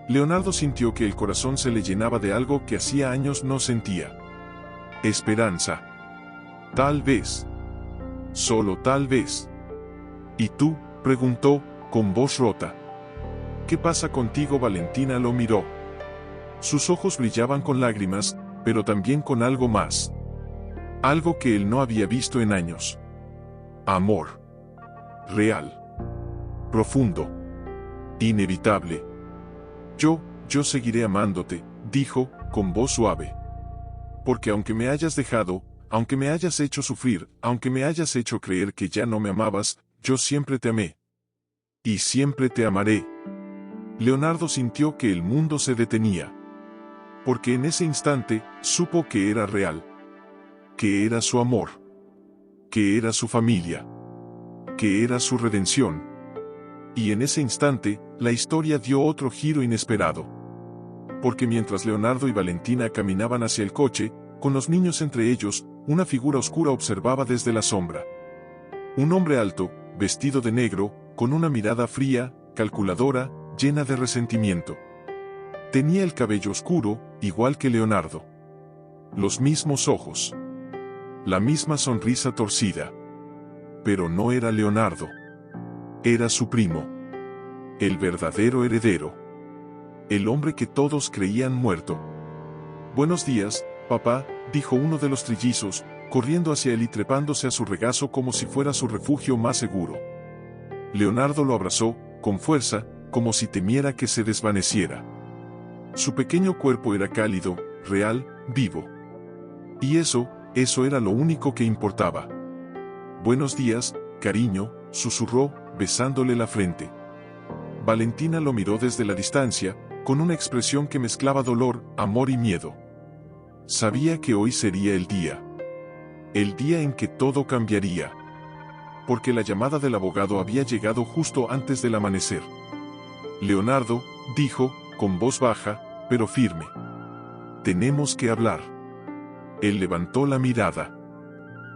S1: Leonardo sintió que el corazón se le llenaba de algo que hacía años no sentía. Esperanza. Tal vez. Solo tal vez. ¿Y tú?, preguntó, con voz rota. ¿Qué pasa contigo? Valentina lo miró. Sus ojos brillaban con lágrimas, pero también con algo más. Algo que él no había visto en años. Amor. Real. Profundo. Inevitable. Yo seguiré amándote, dijo, con voz suave. Porque aunque me hayas dejado, aunque me hayas hecho sufrir, aunque me hayas hecho creer que ya no me amabas, yo siempre te amé. Y siempre te amaré. Leonardo sintió que el mundo se detenía. Porque en ese instante, supo que era real. Que era su amor. Que era su familia. Que era su redención. Y en ese instante, la historia dio otro giro inesperado. Porque mientras Leonardo y Valentina caminaban hacia el coche, con los niños entre ellos, una figura oscura observaba desde la sombra. Un hombre alto, vestido de negro, con una mirada fría, calculadora, llena de resentimiento. Tenía el cabello oscuro, igual que Leonardo. Los mismos ojos. La misma sonrisa torcida. Pero no era Leonardo. Era su primo. El verdadero heredero. El hombre que todos creían muerto. Buenos días, papá, dijo uno de los trillizos, corriendo hacia él y trepándose a su regazo como si fuera su refugio más seguro. Leonardo lo abrazó, con fuerza, como si temiera que se desvaneciera. Su pequeño cuerpo era cálido, real, vivo. Y eso era lo único que importaba. Buenos días, cariño, susurró, besándole la frente. Valentina lo miró desde la distancia, con una expresión que mezclaba dolor, amor y miedo. Sabía que hoy sería el día. El día en que todo cambiaría. Porque la llamada del abogado había llegado justo antes del amanecer. Leonardo, dijo, con voz baja, pero firme. Tenemos que hablar. Él levantó la mirada.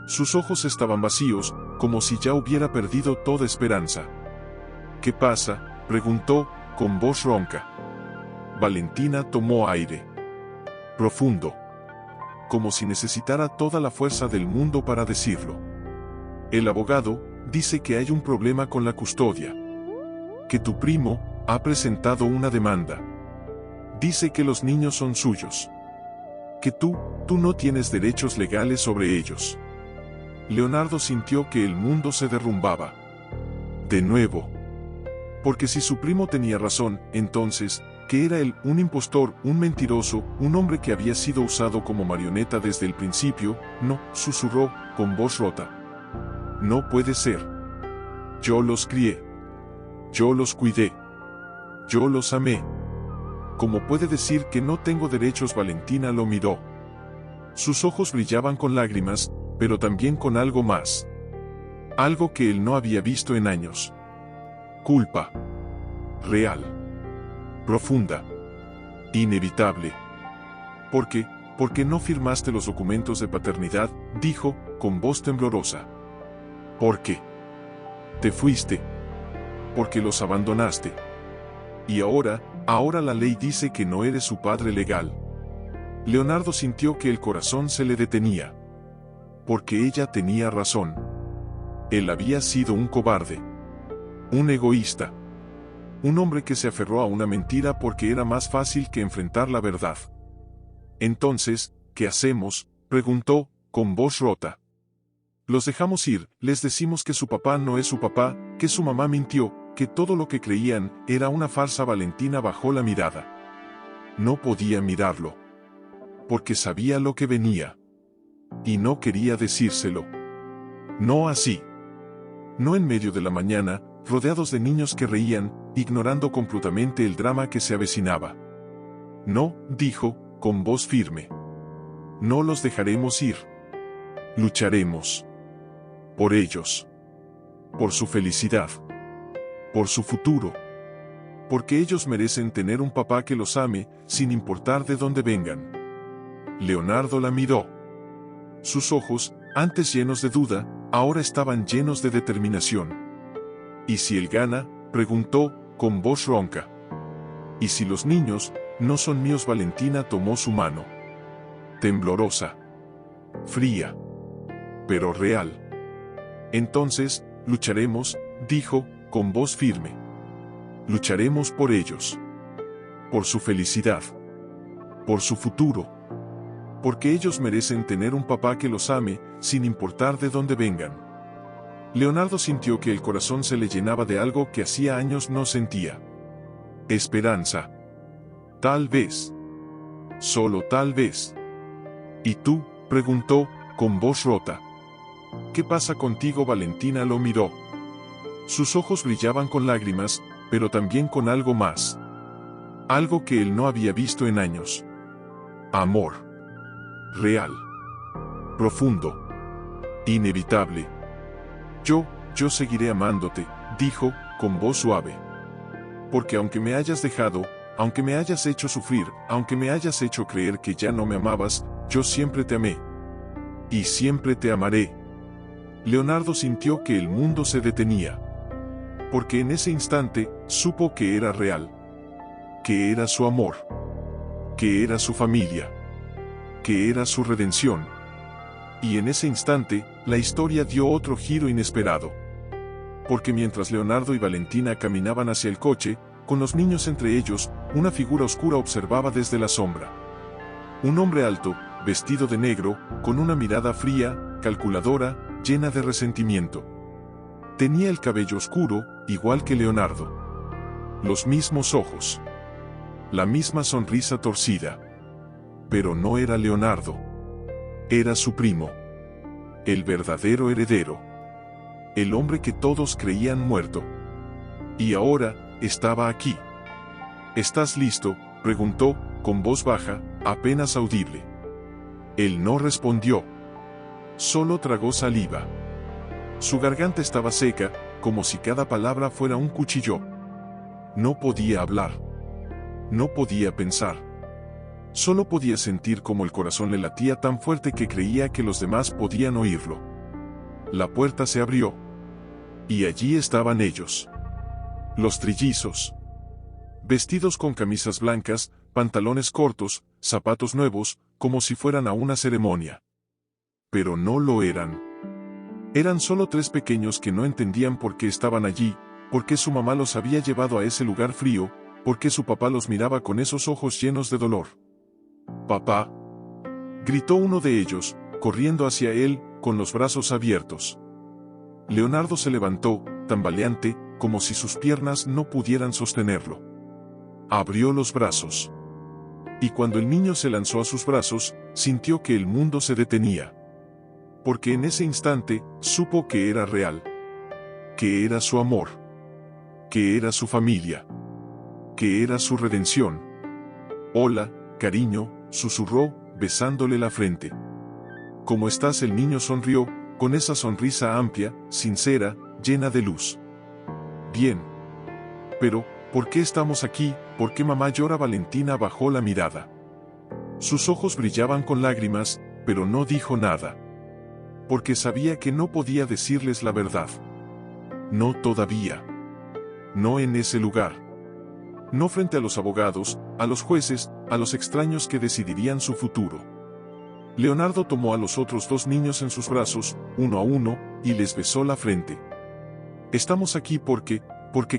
S1: Sus ojos estaban vacíos, como si ya hubiera perdido toda esperanza. ¿Qué pasa?, preguntó, con voz ronca. Valentina tomó aire profundo, como si necesitara toda la fuerza del mundo para decirlo. El abogado dice que hay un problema con la custodia. Que tu primo ha presentado una demanda. Dice que los niños son suyos. Que tú no tienes derechos legales sobre ellos. Leonardo sintió que el mundo se derrumbaba. De nuevo. Porque si su primo tenía razón, entonces, ¿qué era él? Un impostor, un mentiroso, un hombre que había sido usado como marioneta desde el principio. No, susurró, con voz rota. No puede ser. Yo los crié. Yo los cuidé. Yo los amé. ¿Cómo puede decir que no tengo derechos? Valentina lo miró. Sus ojos brillaban con lágrimas, pero también con algo más. Algo que él no había visto en años. Culpa. Real. Profunda. Inevitable. ¿Por qué? ¿Por qué no firmaste los documentos de paternidad?, dijo, con voz temblorosa. ¿Por qué? Te fuiste. Porque los abandonaste. Y ahora la ley dice que no eres su padre legal. Leonardo sintió que el corazón se le detenía. Porque ella tenía razón. Él había sido un cobarde. Un egoísta. Un hombre que se aferró a una mentira porque era más fácil que enfrentar la verdad. Entonces, ¿qué hacemos?, preguntó, con voz rota. Los dejamos ir, les decimos que su papá no es su papá, que su mamá mintió, que todo lo que creían era una farsa. Valentina bajó la mirada. No podía mirarlo. Porque sabía lo que venía. Y no quería decírselo. No así. No en medio de la mañana, rodeados de niños que reían, ignorando completamente el drama que se avecinaba. No, dijo, con voz firme. No los dejaremos ir. Lucharemos. Por ellos. Por su felicidad. Por su futuro. Porque ellos merecen tener un papá que los ame, sin importar de dónde vengan. Leonardo la miró. Sus ojos, antes llenos de duda, ahora estaban llenos de determinación. ¿Y si él gana?, preguntó, con voz ronca. ¿Y si los niños no son míos? Valentina tomó su mano. Temblorosa. Fría. Pero real. Entonces, lucharemos, dijo, con voz firme. Lucharemos por ellos. Por su felicidad. Por su futuro. Porque ellos merecen tener un papá que los ame, sin importar de dónde vengan. Leonardo sintió que el corazón se le llenaba de algo que hacía años no sentía. Esperanza. Tal vez. Solo tal vez. ¿Y tú?, preguntó, con voz rota. ¿Qué pasa contigo? Valentina lo miró. Sus ojos brillaban con lágrimas, pero también con algo más. Algo que él no había visto en años. Amor. Real. Profundo. Inevitable. Yo seguiré amándote, dijo, con voz suave. Porque aunque me hayas dejado, aunque me hayas hecho sufrir, aunque me hayas hecho creer que ya no me amabas, yo siempre te amé. Y siempre te amaré. Leonardo sintió que el mundo se detenía. Porque en ese instante, supo que era real. Que era su amor. Que era su familia. Que era su redención. Y en ese instante, la historia dio otro giro inesperado. Porque mientras Leonardo y Valentina caminaban hacia el coche, con los niños entre ellos, una figura oscura observaba desde la sombra. Un hombre alto, vestido de negro, con una mirada fría, calculadora, llena de resentimiento. Tenía el cabello oscuro, igual que Leonardo. Los mismos ojos. La misma sonrisa torcida. Pero no era Leonardo. Era su primo. El verdadero heredero. El hombre que todos creían muerto. Y ahora, estaba aquí. ¿Estás listo?, preguntó, con voz baja, apenas audible. Él no respondió. Solo tragó saliva. Su garganta estaba seca, como si cada palabra fuera un cuchillo. No podía hablar. No podía pensar. Solo podía sentir cómo el corazón le latía tan fuerte que creía que los demás podían oírlo. La puerta se abrió. Y allí estaban ellos. Los trillizos. Vestidos con camisas blancas, pantalones cortos, zapatos nuevos, como si fueran a una ceremonia. Pero no lo eran. Eran solo tres pequeños que no entendían por qué estaban allí, por qué su mamá los había llevado a ese lugar frío, por qué su papá los miraba con esos ojos llenos de dolor. «¡Papá!», gritó uno de ellos, corriendo hacia él, con los brazos abiertos. Leonardo se levantó, tambaleante, como si sus piernas no pudieran sostenerlo. Abrió los brazos. Y cuando el niño se lanzó a sus brazos, sintió que el mundo se detenía. Porque en ese instante, supo que era real. Que era su amor. Que era su familia. Que era su redención. «Hola, cariño», susurró, besándole la frente. «¿Cómo estás?». El niño sonrió, con esa sonrisa amplia, sincera, llena de luz. «Bien. Pero, ¿por qué estamos aquí? ¿Por qué mamá llora?». Valentina bajó la mirada. Sus ojos brillaban con lágrimas, pero no dijo nada. Porque sabía que no podía decirles la verdad. No todavía. No en ese lugar. No frente a los abogados, a los jueces, a los extraños que decidirían su futuro. Leonardo tomó a los otros dos niños en sus brazos, uno a uno, y les besó la frente. «Estamos aquí porque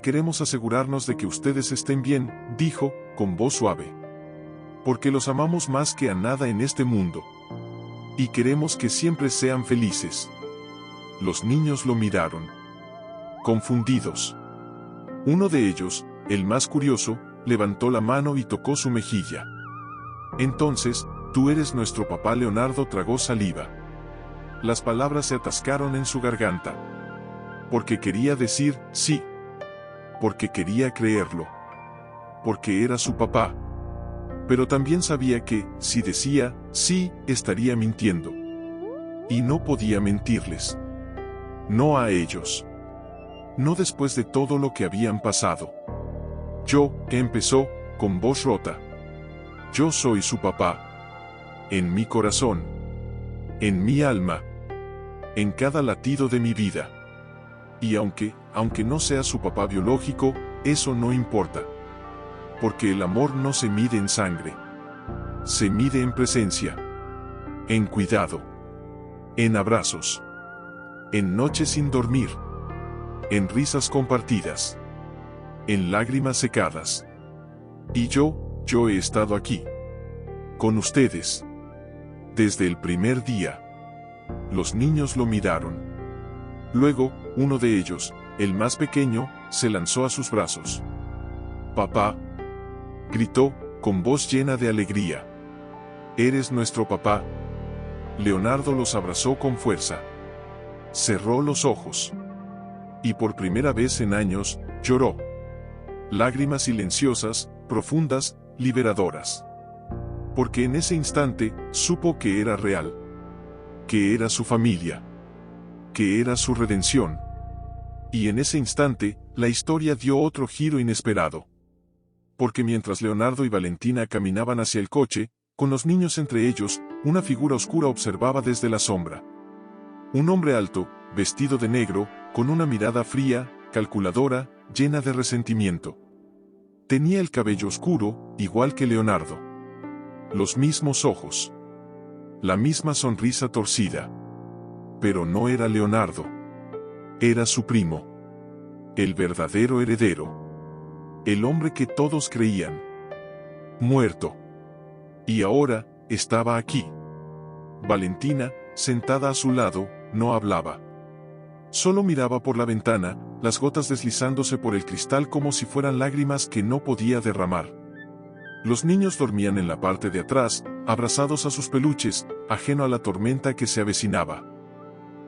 S1: queremos asegurarnos de que ustedes estén bien», dijo, con voz suave. «Porque los amamos más que a nada en este mundo. Y queremos que siempre sean felices». Los niños lo miraron. Confundidos. Uno de ellos, el más curioso, levantó la mano y tocó su mejilla. «Entonces, tú eres nuestro papá». Leonardo tragó saliva. Las palabras se atascaron en su garganta. Porque quería decir sí. Porque quería creerlo. Porque era su papá. Pero también sabía que, si decía sí, estaría mintiendo. Y no podía mentirles. No a ellos. No después de todo lo que habían pasado. «Yo», empezó, con voz rota. «Yo soy su papá. En mi corazón. En mi alma. En cada latido de mi vida. Y aunque no sea su papá biológico, eso no importa. Porque el amor no se mide en sangre. Se mide en presencia. En cuidado. En abrazos. En noches sin dormir. En risas compartidas. En lágrimas secadas. Y yo he estado aquí. Con ustedes. Desde el primer día». Los niños lo miraron. Luego, uno de ellos, el más pequeño, se lanzó a sus brazos. «Papá», gritó, con voz llena de alegría. «Eres nuestro papá». Leonardo los abrazó con fuerza. Cerró los ojos. Y por primera vez en años, lloró. Lágrimas silenciosas, profundas, liberadoras. Porque en ese instante, supo que era real. Que era su familia. Que era su redención. Y en ese instante, la historia dio otro giro inesperado. Porque mientras Leonardo y Valentina caminaban hacia el coche, con los niños entre ellos, una figura oscura observaba desde la sombra. Un hombre alto, vestido de negro, con una mirada fría, calculadora, llena de resentimiento. Tenía el cabello oscuro, igual que Leonardo. Los mismos ojos. La misma sonrisa torcida. Pero no era Leonardo. Era su primo. El verdadero heredero. El hombre que todos creían muerto. Y ahora, estaba aquí. Valentina, sentada a su lado, no hablaba. Solo miraba por la ventana, las gotas deslizándose por el cristal como si fueran lágrimas que no podía derramar. Los niños dormían en la parte de atrás, abrazados a sus peluches, ajeno a la tormenta que se avecinaba.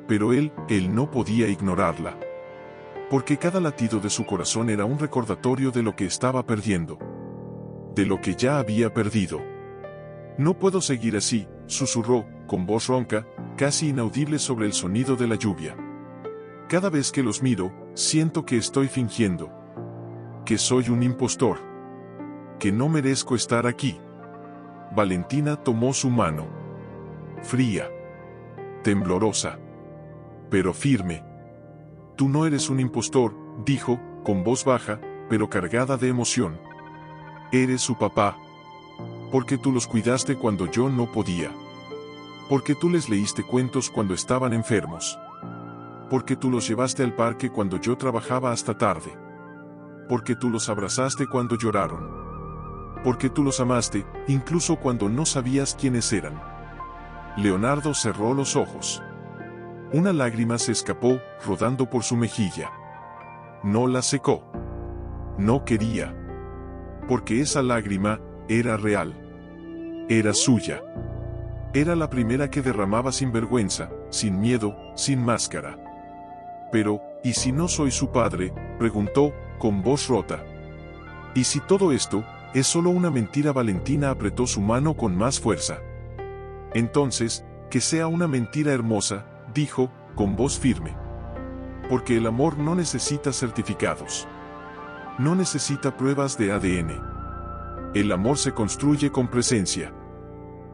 S1: Pero él no podía ignorarla. Porque cada latido de su corazón era un recordatorio de lo que estaba perdiendo. De lo que ya había perdido. «No puedo seguir así», susurró, con voz ronca, casi inaudible sobre el sonido de la lluvia. «Cada vez que los miro, siento que estoy fingiendo. Que soy un impostor. Que no merezco estar aquí. Valentina tomó su mano. Fría. Temblorosa. Pero firme. Tú no eres un impostor, dijo, con voz baja, pero cargada de emoción. Eres su papá. Porque tú los cuidaste cuando yo no podía. Porque tú les leíste cuentos cuando estaban enfermos. Porque tú los llevaste al parque cuando yo trabajaba hasta tarde. Porque tú los abrazaste cuando lloraron. Porque tú los amaste, incluso cuando no sabías quiénes eran. Leonardo cerró los ojos. Una lágrima se escapó, rodando por su mejilla. No la secó. No quería. Porque esa lágrima era real. Era suya. Era la primera que derramaba sin vergüenza, sin miedo, sin máscara. Pero, ¿y si no soy su padre?, preguntó, con voz rota. ¿Y si todo esto es solo una mentira? Valentina apretó su mano con más fuerza. Entonces, que sea una mentira hermosa, dijo, con voz firme. Porque el amor no necesita certificados. No necesita pruebas de ADN. El amor se construye con presencia.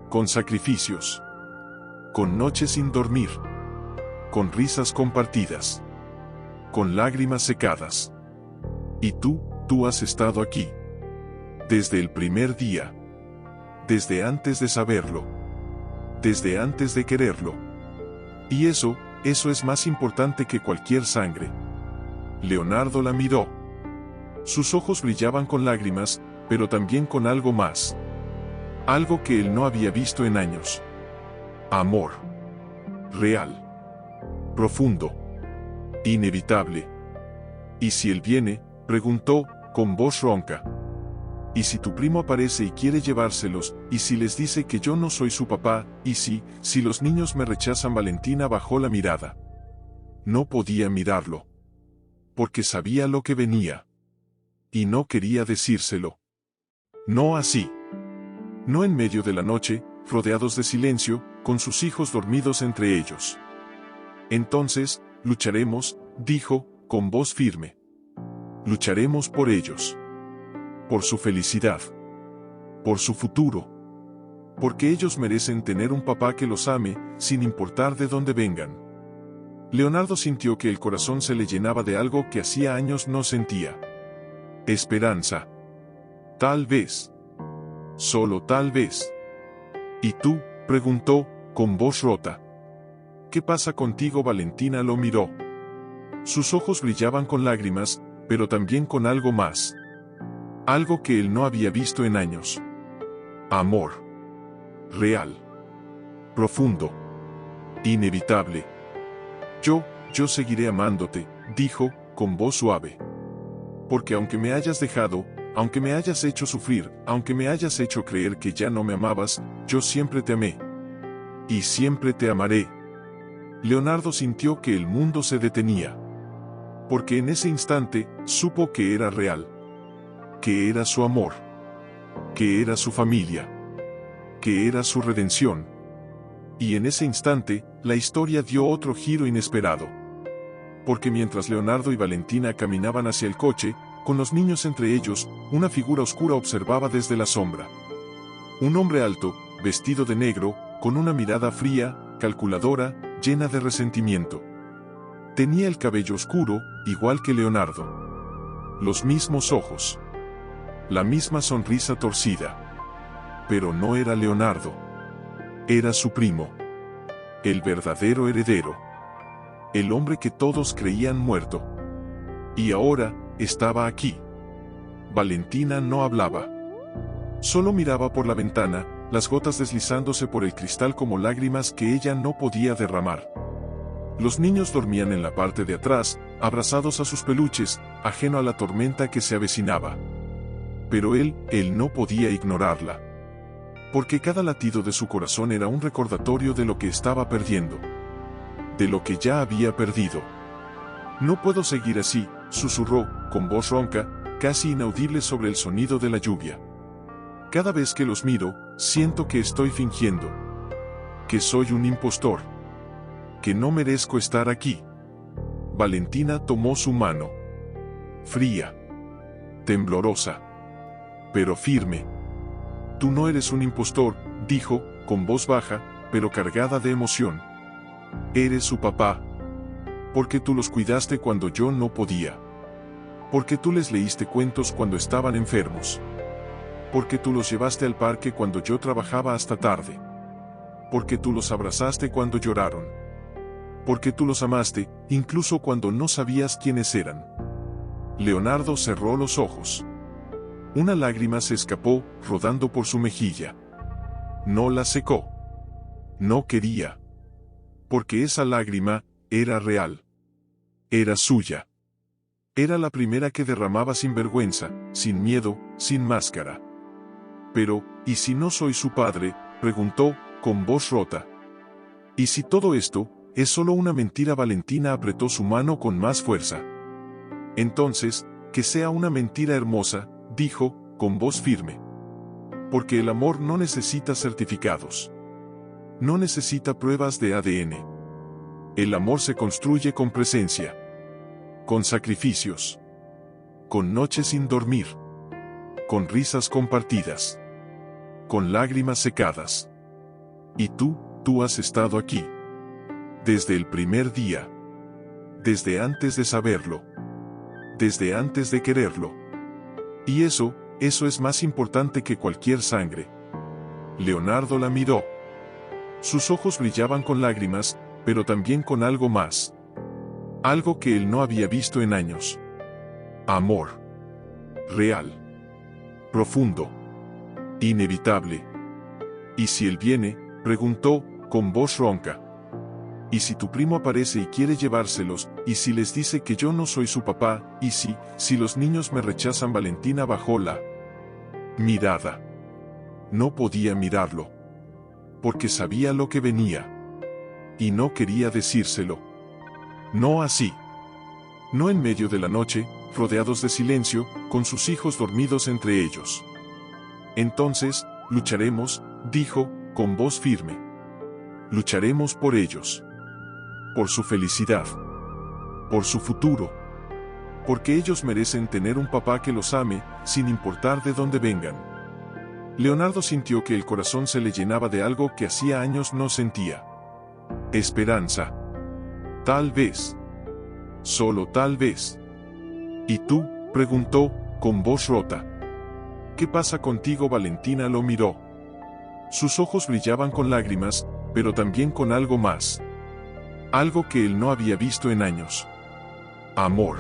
S1: Con sacrificios. Con noches sin dormir. Con risas compartidas. Con lágrimas secadas. Y tú has estado aquí. Desde el primer día. Desde antes de saberlo. Desde antes de quererlo. Y eso es más importante que cualquier sangre. Leonardo la miró. Sus ojos brillaban con lágrimas, pero también con algo más. Algo que él no había visto en años. Amor. Real. Profundo. Inevitable. ¿Y si él viene?, preguntó, con voz ronca. ¿Y si tu primo aparece y quiere llevárselos? ¿Y si les dice que yo no soy su papá? ¿Y si los niños me rechazan? Valentina bajó la mirada. No podía mirarlo. Porque sabía lo que venía. Y no quería decírselo. No así. No en medio de la noche, rodeados de silencio, con sus hijos dormidos entre ellos. Entonces, lucharemos, dijo, con voz firme. Lucharemos por ellos. Por su felicidad. Por su futuro. Porque ellos merecen tener un papá que los ame, sin importar de dónde vengan. Leonardo sintió que el corazón se le llenaba de algo que hacía años no sentía. Esperanza. Tal vez. Solo tal vez. ¿Y tú?, preguntó, con voz rota. ¿Qué pasa contigo? Valentina lo miró. Sus ojos brillaban con lágrimas, pero también con algo más. Algo que él no había visto en años. Amor. Real. Profundo. Inevitable. Yo seguiré amándote, dijo, con voz suave. Porque aunque me hayas dejado, aunque me hayas hecho sufrir, aunque me hayas hecho creer que ya no me amabas, yo siempre te amé. Y siempre te amaré. Leonardo sintió que el mundo se detenía. Porque en ese instante, supo que era real. Que era su amor. Que era su familia. Que era su redención. Y en ese instante, la historia dio otro giro inesperado. Porque mientras Leonardo y Valentina caminaban hacia el coche, con los niños entre ellos, una figura oscura observaba desde la sombra. Un hombre alto, vestido de negro, con una mirada fría, calculadora, llena de resentimiento. Tenía el cabello oscuro, igual que Leonardo. Los mismos ojos. La misma sonrisa torcida. Pero no era Leonardo. Era su primo. El verdadero heredero. El hombre que todos creían muerto. Y ahora, estaba aquí. Valentina no hablaba. Solo miraba por la ventana, las gotas deslizándose por el cristal como lágrimas que ella no podía derramar. Los niños dormían en la parte de atrás, abrazados a sus peluches, ajeno a la tormenta que se avecinaba. Pero él no podía ignorarla. Porque cada latido de su corazón era un recordatorio de lo que estaba perdiendo. De lo que ya había perdido. No puedo seguir así, susurró, con voz ronca, casi inaudible sobre el sonido de la lluvia. Cada vez que los miro, siento que estoy fingiendo. Que soy un impostor. Que no merezco estar aquí. Valentina tomó su mano. Fría. Temblorosa. Pero firme. Tú no eres un impostor, dijo, con voz baja, pero cargada de emoción. Eres su papá. Porque tú los cuidaste cuando yo no podía. Porque tú les leíste cuentos cuando estaban enfermos. Porque tú los llevaste al parque cuando yo trabajaba hasta tarde. Porque tú los abrazaste cuando lloraron. Porque tú los amaste, incluso cuando no sabías quiénes eran. Leonardo cerró los ojos. Una lágrima se escapó, rodando por su mejilla. No la secó. No quería. Porque esa lágrima era real. Era suya. Era la primera que derramaba sin vergüenza, sin miedo, sin máscara. Pero, ¿y si no soy su padre?, preguntó, con voz rota. ¿Y si todo esto es solo una mentira? Valentina apretó su mano con más fuerza. Entonces, que sea una mentira hermosa, dijo, con voz firme. Porque el amor no necesita certificados. No necesita pruebas de ADN. El amor se construye con presencia. Con sacrificios. Con noches sin dormir. Con risas compartidas. Con lágrimas secadas. Y tú has estado aquí. Desde el primer día. Desde antes de saberlo. Desde antes de quererlo. Y eso es más importante que cualquier sangre. Leonardo la miró. Sus ojos brillaban con lágrimas, pero también con algo más. Algo que él no había visto en años. Amor. Real. Profundo. Inevitable. ¿Y si él viene?, preguntó, con voz ronca. ¿Y si tu primo aparece y quiere llevárselos? ¿Y si les dice que yo no soy su papá? ¿Y si los niños me rechazan? Valentina bajó la mirada. No podía mirarlo. Porque sabía lo que venía. Y no quería decírselo. No así. No en medio de la noche, rodeados de silencio, con sus hijos dormidos entre ellos. Entonces, lucharemos, dijo, con voz firme. Lucharemos por ellos. Por su felicidad. Por su futuro. Porque ellos merecen tener un papá que los ame, sin importar de dónde vengan. Leonardo sintió que el corazón se le llenaba de algo que hacía años no sentía. Esperanza. Tal vez. Solo tal vez. ¿Y tú?, preguntó, con voz rota. ¿Qué pasa contigo? Valentina lo miró. Sus ojos brillaban con lágrimas, pero también con algo más. Algo que él no había visto en años. Amor.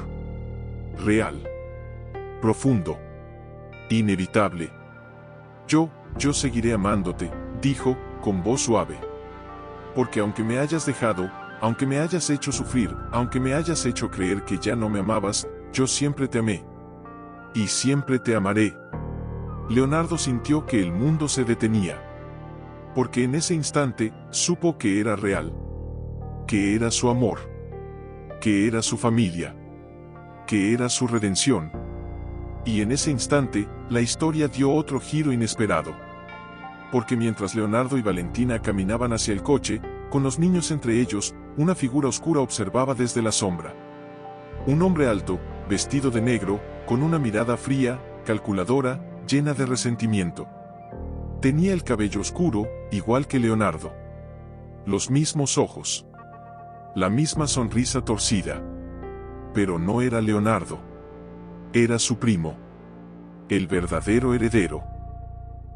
S1: Real. Profundo. Inevitable. Yo seguiré amándote, dijo, con voz suave. Porque aunque me hayas dejado, aunque me hayas hecho sufrir, aunque me hayas hecho creer que ya no me amabas, yo siempre te amé. Y siempre te amaré. Leonardo sintió que el mundo se detenía. Porque en ese instante, supo que era real. Que era su amor. Que era su familia. Que era su redención. Y en ese instante, la historia dio otro giro inesperado. Porque mientras Leonardo y Valentina caminaban hacia el coche, con los niños entre ellos, una figura oscura observaba desde la sombra. Un hombre alto, vestido de negro, con una mirada fría, calculadora, llena de resentimiento. Tenía el cabello oscuro, igual que Leonardo. Los mismos ojos. La misma sonrisa torcida. Pero no era Leonardo. Era su primo. El verdadero heredero.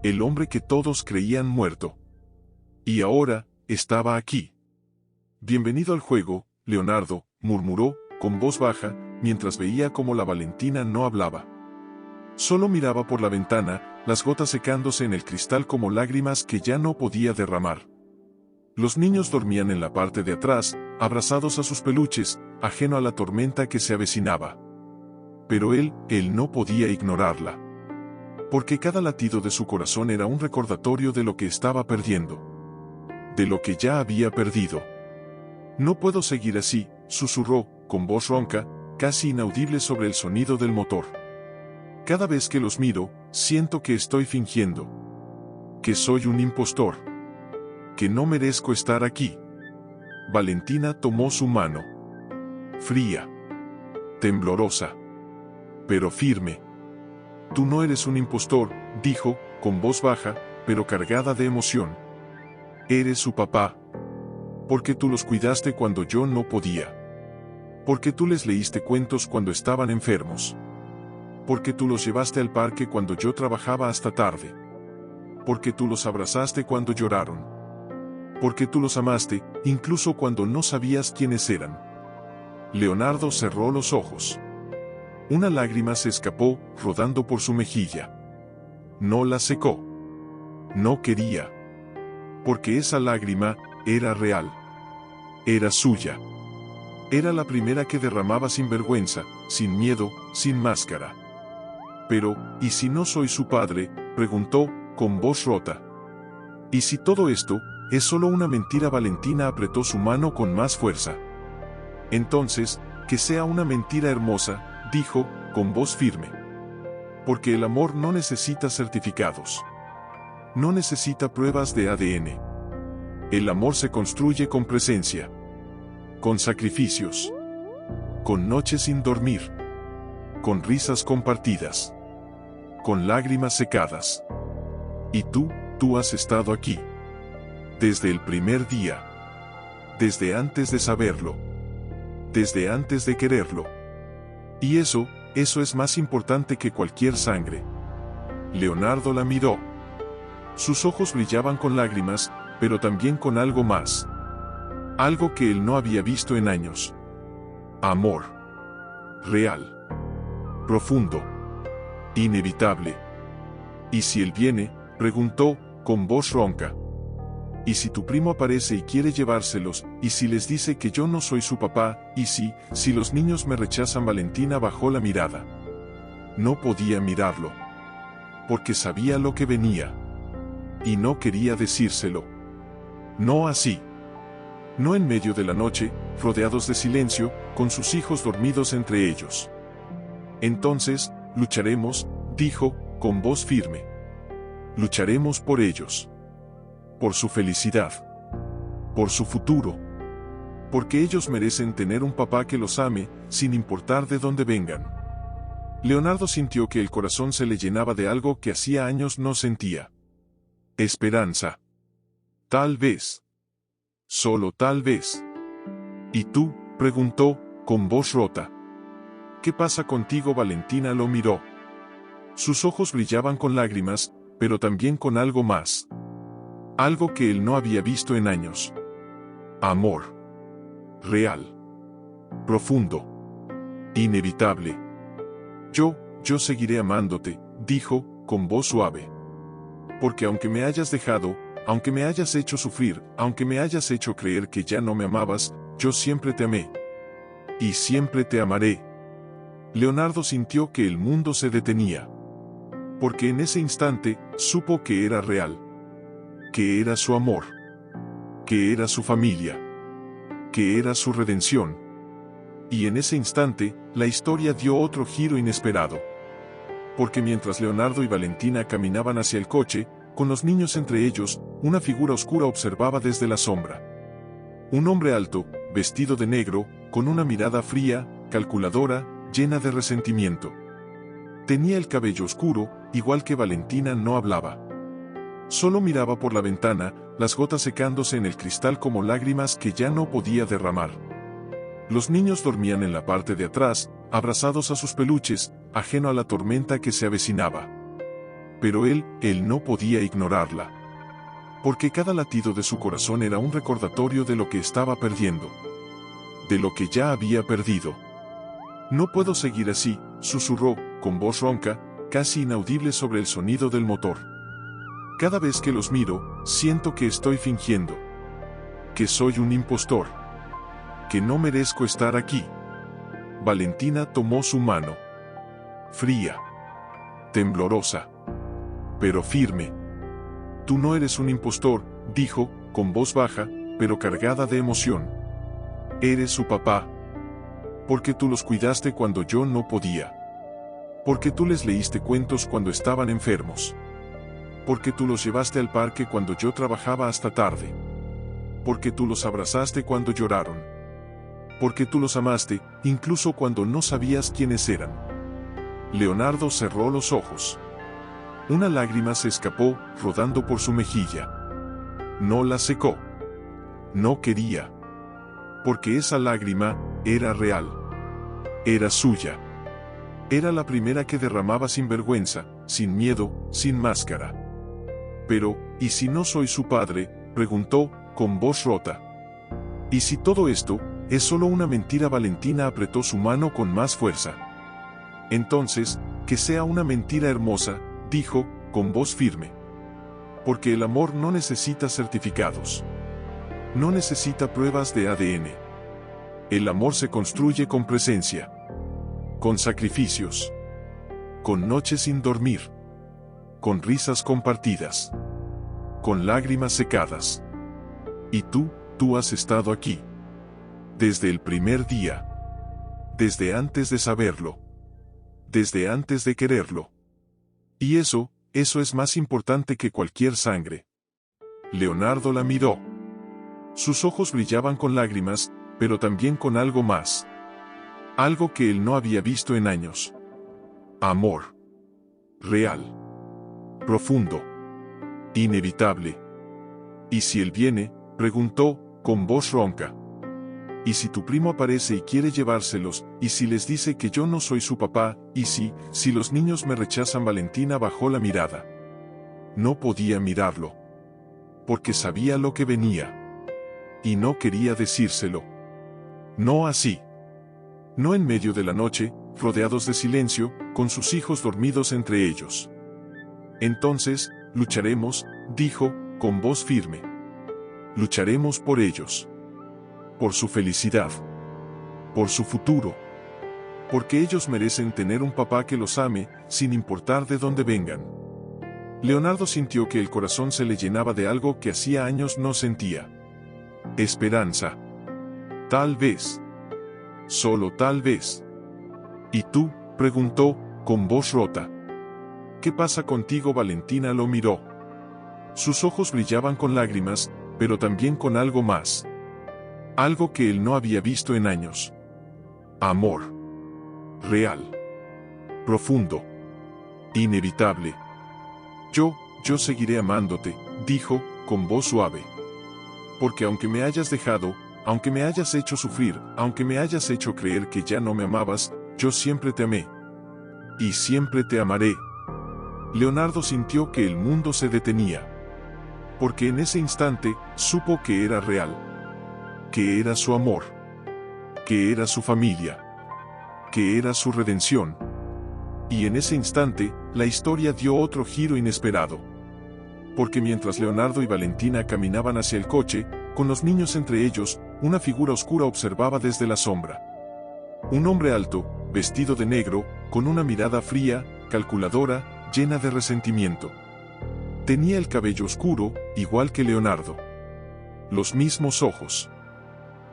S1: El hombre que todos creían muerto. Y ahora, estaba aquí. Bienvenido al juego, Leonardo, murmuró, con voz baja, mientras veía cómo la Valentina no hablaba. Solo miraba por la ventana, las gotas secándose en el cristal como lágrimas que ya no podía derramar. Los niños dormían en la parte de atrás, abrazados a sus peluches, ajeno a la tormenta que se avecinaba. Pero él no podía ignorarla. Porque cada latido de su corazón era un recordatorio de lo que estaba perdiendo. De lo que ya había perdido. No puedo seguir así, susurró, con voz ronca, casi inaudible sobre el sonido del motor. Cada vez que los miro, siento que estoy fingiendo. Que soy un impostor. Que no merezco estar aquí. Valentina tomó su mano. Fría. Temblorosa. Pero firme. Tú no eres un impostor, dijo, con voz baja, pero cargada de emoción. Eres su papá. Porque tú los cuidaste cuando yo no podía. Porque tú les leíste cuentos cuando estaban enfermos. Porque tú los llevaste al parque cuando yo trabajaba hasta tarde. Porque tú los abrazaste cuando lloraron. Porque tú los amaste, incluso cuando no sabías quiénes eran. Leonardo cerró los ojos. Una lágrima se escapó, rodando por su mejilla. No la secó. No quería. Porque esa lágrima era real. Era suya. Era la primera que derramaba sin vergüenza, sin miedo, sin máscara. Pero, ¿y si no soy su padre?, preguntó, con voz rota. ¿Y si todo esto es solo una mentira? Valentina apretó su mano con más fuerza. Entonces, que sea una mentira hermosa, dijo, con voz firme. Porque el amor no necesita certificados. No necesita pruebas de ADN. El amor se construye con presencia. Con sacrificios. Con noches sin dormir. Con risas compartidas. Con lágrimas secadas. Y tú has estado aquí. Desde el primer día. Desde antes de saberlo. Desde antes de quererlo. Y eso es más importante que cualquier sangre. Leonardo la miró. Sus ojos brillaban con lágrimas, pero también con algo más. Algo que él no había visto en años. Amor. Real. Profundo. Inevitable. ¿Y si él viene?, preguntó, con voz ronca. ¿Y si tu primo aparece y quiere llevárselos? ¿Y si les dice que yo no soy su papá? ¿Y si los niños me rechazan? Valentina bajó la mirada. No podía mirarlo. Porque sabía lo que venía. Y no quería decírselo. No así. No en medio de la noche, rodeados de silencio, con sus hijos dormidos entre ellos. Entonces, lucharemos, dijo, con voz firme. Lucharemos por ellos. Por su felicidad. Por su futuro. Porque ellos merecen tener un papá que los ame, sin importar de dónde vengan. Leonardo sintió que el corazón se le llenaba de algo que hacía años no sentía. Esperanza. Tal vez. Solo tal vez. ¿Y tú?, preguntó, con voz rota. ¿Qué pasa contigo? Valentina lo miró. Sus ojos brillaban con lágrimas, pero también con algo más. Algo que él no había visto en años. Amor. Real. Profundo. Inevitable. Yo seguiré amándote, dijo, con voz suave. Porque aunque me hayas dejado, aunque me hayas hecho sufrir, aunque me hayas hecho creer que ya no me amabas, yo siempre te amé. Y siempre te amaré. Leonardo sintió que el mundo se detenía. Porque en ese instante, supo que era real. Que era su amor. Que era su familia. Que era su redención. Y en ese instante, la historia dio otro giro inesperado. Porque mientras Leonardo y Valentina caminaban hacia el coche, con los niños entre ellos, una figura oscura observaba desde la sombra. Un hombre alto, vestido de negro, con una mirada fría, calculadora, llena de resentimiento. Tenía el cabello oscuro, igual que Valentina. No hablaba. Solo miraba por la ventana, las gotas secándose en el cristal como lágrimas que ya no podía derramar. Los niños dormían en la parte de atrás, abrazados a sus peluches, ajeno a la tormenta que se avecinaba. Pero él no podía ignorarla. Porque cada latido de su corazón era un recordatorio de lo que estaba perdiendo. De lo que ya había perdido. No puedo seguir así, susurró, con voz ronca, casi inaudible sobre el sonido del motor. Cada vez que los miro, siento que estoy fingiendo. Que soy un impostor. Que no merezco estar aquí. Valentina tomó su mano. Fría. Temblorosa. Pero firme. Tú no eres un impostor, dijo, con voz baja, pero cargada de emoción. Eres su papá. Porque tú los cuidaste cuando yo no podía. Porque tú les leíste cuentos cuando estaban enfermos. Porque tú los llevaste al parque cuando yo trabajaba hasta tarde. Porque tú los abrazaste cuando lloraron. Porque tú los amaste, incluso cuando no sabías quiénes eran. Leonardo cerró los ojos. Una lágrima se escapó, rodando por su mejilla. No la secó. No quería. Porque esa lágrima era real. Era suya. Era la primera que derramaba sin vergüenza, sin miedo, sin máscara. Pero, ¿y si no soy su padre?, preguntó, con voz rota. ¿Y si todo esto es solo una mentira? Valentina apretó su mano con más fuerza. Entonces, que sea una mentira hermosa, dijo, con voz firme. Porque el amor no necesita certificados. No necesita pruebas de ADN. El amor se construye con presencia. Con sacrificios. Con noches sin dormir. Con risas compartidas. Con lágrimas secadas. Y tú has estado aquí. Desde el primer día. Desde antes de saberlo. Desde antes de quererlo. Y eso es más importante que cualquier sangre. Leonardo la miró. Sus ojos brillaban con lágrimas, pero también con algo más. Algo que él no había visto en años. Amor. Real. Profundo. Inevitable. ¿Y si él viene?, preguntó, con voz ronca. ¿Y si tu primo aparece y quiere llevárselos? ¿Y si les dice que yo no soy su papá? ¿Y si los niños me rechazan? Valentina bajó la mirada. No podía mirarlo. Porque sabía lo que venía. Y no quería decírselo. No así. No en medio de la noche, rodeados de silencio, con sus hijos dormidos entre ellos. Entonces, lucharemos, dijo, con voz firme. Lucharemos por ellos. Por su felicidad. Por su futuro. Porque ellos merecen tener un papá que los ame, sin importar de dónde vengan. Leonardo sintió que el corazón se le llenaba de algo que hacía años no sentía. Esperanza. Tal vez. Solo tal vez. ¿Y tú?, preguntó, con voz rota. ¿Qué pasa contigo? Valentina lo miró. Sus ojos brillaban con lágrimas, pero también con algo más. Algo que él no había visto en años. Amor. Real. Profundo. Inevitable. Yo seguiré amándote, dijo, con voz suave. Porque aunque me hayas dejado, aunque me hayas hecho sufrir, aunque me hayas hecho creer que ya no me amabas, yo siempre te amé. Y siempre te amaré. Leonardo sintió que el mundo se detenía. Porque en ese instante, supo que era real. Que era su amor. Que era su familia. Que era su redención. Y en ese instante, la historia dio otro giro inesperado. Porque mientras Leonardo y Valentina caminaban hacia el coche, con los niños entre ellos, una figura oscura observaba desde la sombra. Un hombre alto, vestido de negro, con una mirada fría, calculadora, llena de resentimiento. Tenía el cabello oscuro, igual que Leonardo. Los mismos ojos.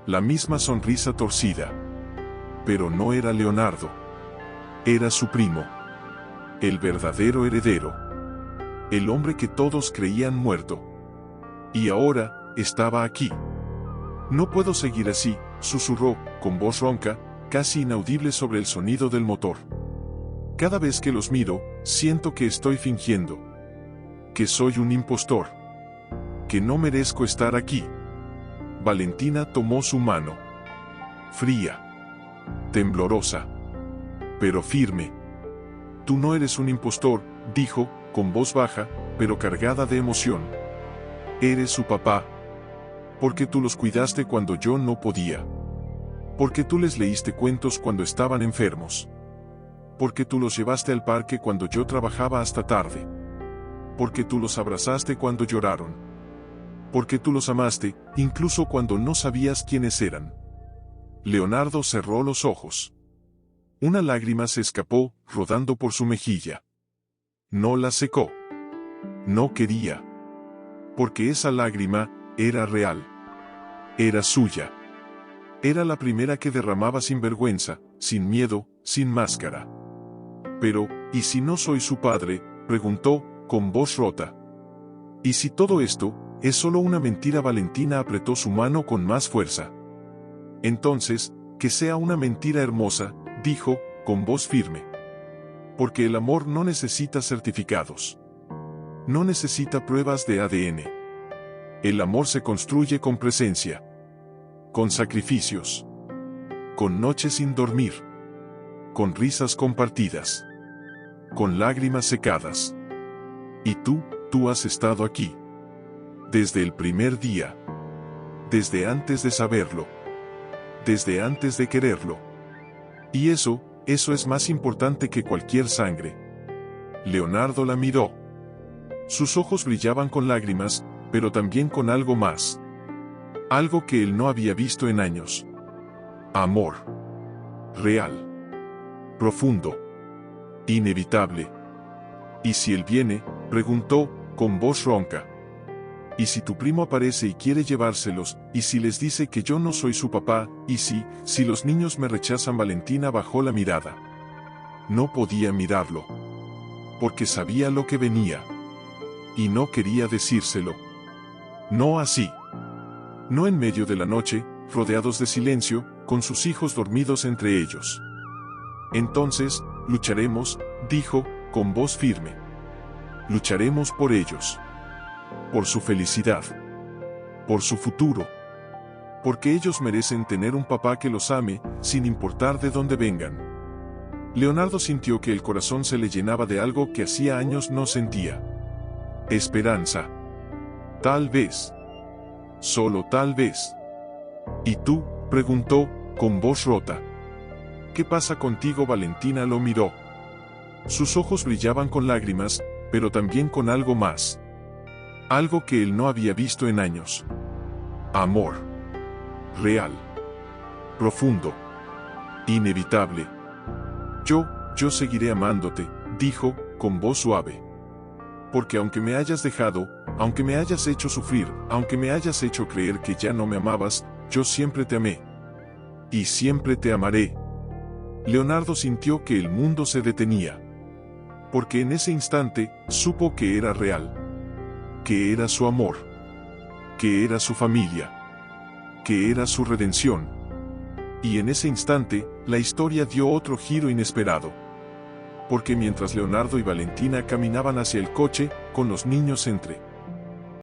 S1: La misma sonrisa torcida. Pero no era Leonardo. Era su primo. El verdadero heredero. El hombre que todos creían muerto. Y ahora, estaba aquí. No puedo seguir así, susurró, con voz ronca, casi inaudible sobre el sonido del motor. Cada vez que los miro, siento que estoy fingiendo. Que soy un impostor. Que no merezco estar aquí. Valentina tomó su mano. Fría. Temblorosa. Pero firme. Tú no eres un impostor, dijo, con voz baja, pero cargada de emoción. Eres su papá. Porque tú los cuidaste cuando yo no podía. Porque tú les leíste cuentos cuando estaban enfermos. Porque tú los llevaste al parque cuando yo trabajaba hasta tarde. Porque tú los abrazaste cuando lloraron. Porque tú los amaste, incluso cuando no sabías quiénes eran. Leonardo cerró los ojos. Una lágrima se escapó, rodando por su mejilla. No la secó. No quería. Porque esa lágrima era real. Era suya. Era la primera que derramaba sin vergüenza, sin miedo, sin máscara. Pero, ¿y si no soy su padre?, preguntó, con voz rota. ¿Y si todo esto es solo una mentira? Valentina apretó su mano con más fuerza. Entonces, que sea una mentira hermosa, dijo, con voz firme. Porque el amor no necesita certificados. No necesita pruebas de ADN. El amor se construye con presencia, con sacrificios, con noches sin dormir, con risas compartidas, con lágrimas secadas. Y tú has estado aquí. Desde el primer día. Desde antes de saberlo. Desde antes de quererlo. Y eso es más importante que cualquier sangre. Leonardo la miró. Sus ojos brillaban con lágrimas, pero también con algo más. Algo que él no había visto en años. Amor. Real. Profundo. Inevitable. ¿Y si él viene?, preguntó, con voz ronca. ¿Y si tu primo aparece y quiere llevárselos? ¿Y si les dice que yo no soy su papá? ¿Y si los niños me rechazan? Valentina bajó la mirada. No podía mirarlo. Porque sabía lo que venía. Y no quería decírselo. No así. No en medio de la noche, rodeados de silencio, con sus hijos dormidos entre ellos. Entonces, lucharemos, dijo, con voz firme. Lucharemos por ellos. Por su felicidad. Por su futuro. Porque ellos merecen tener un papá que los ame, sin importar de dónde vengan. Leonardo sintió que el corazón se le llenaba de algo que hacía años no sentía. Esperanza. Tal vez. Solo tal vez. ¿Y tú?, preguntó, con voz rota. ¿Qué pasa contigo? Valentina lo miró. Sus ojos brillaban con lágrimas, pero también con algo más. Algo que él no había visto en años. Amor. Real. Profundo. Inevitable. Yo seguiré amándote, dijo, con voz suave. Porque aunque me hayas dejado, aunque me hayas hecho sufrir, aunque me hayas hecho creer que ya no me amabas, yo siempre te amé. Y siempre te amaré. Leonardo sintió que el mundo se detenía. Porque en ese instante, supo que era real. Que era su amor. Que era su familia. Que era su redención. Y en ese instante, la historia dio otro giro inesperado. Porque mientras Leonardo y Valentina caminaban hacia el coche, con los niños entre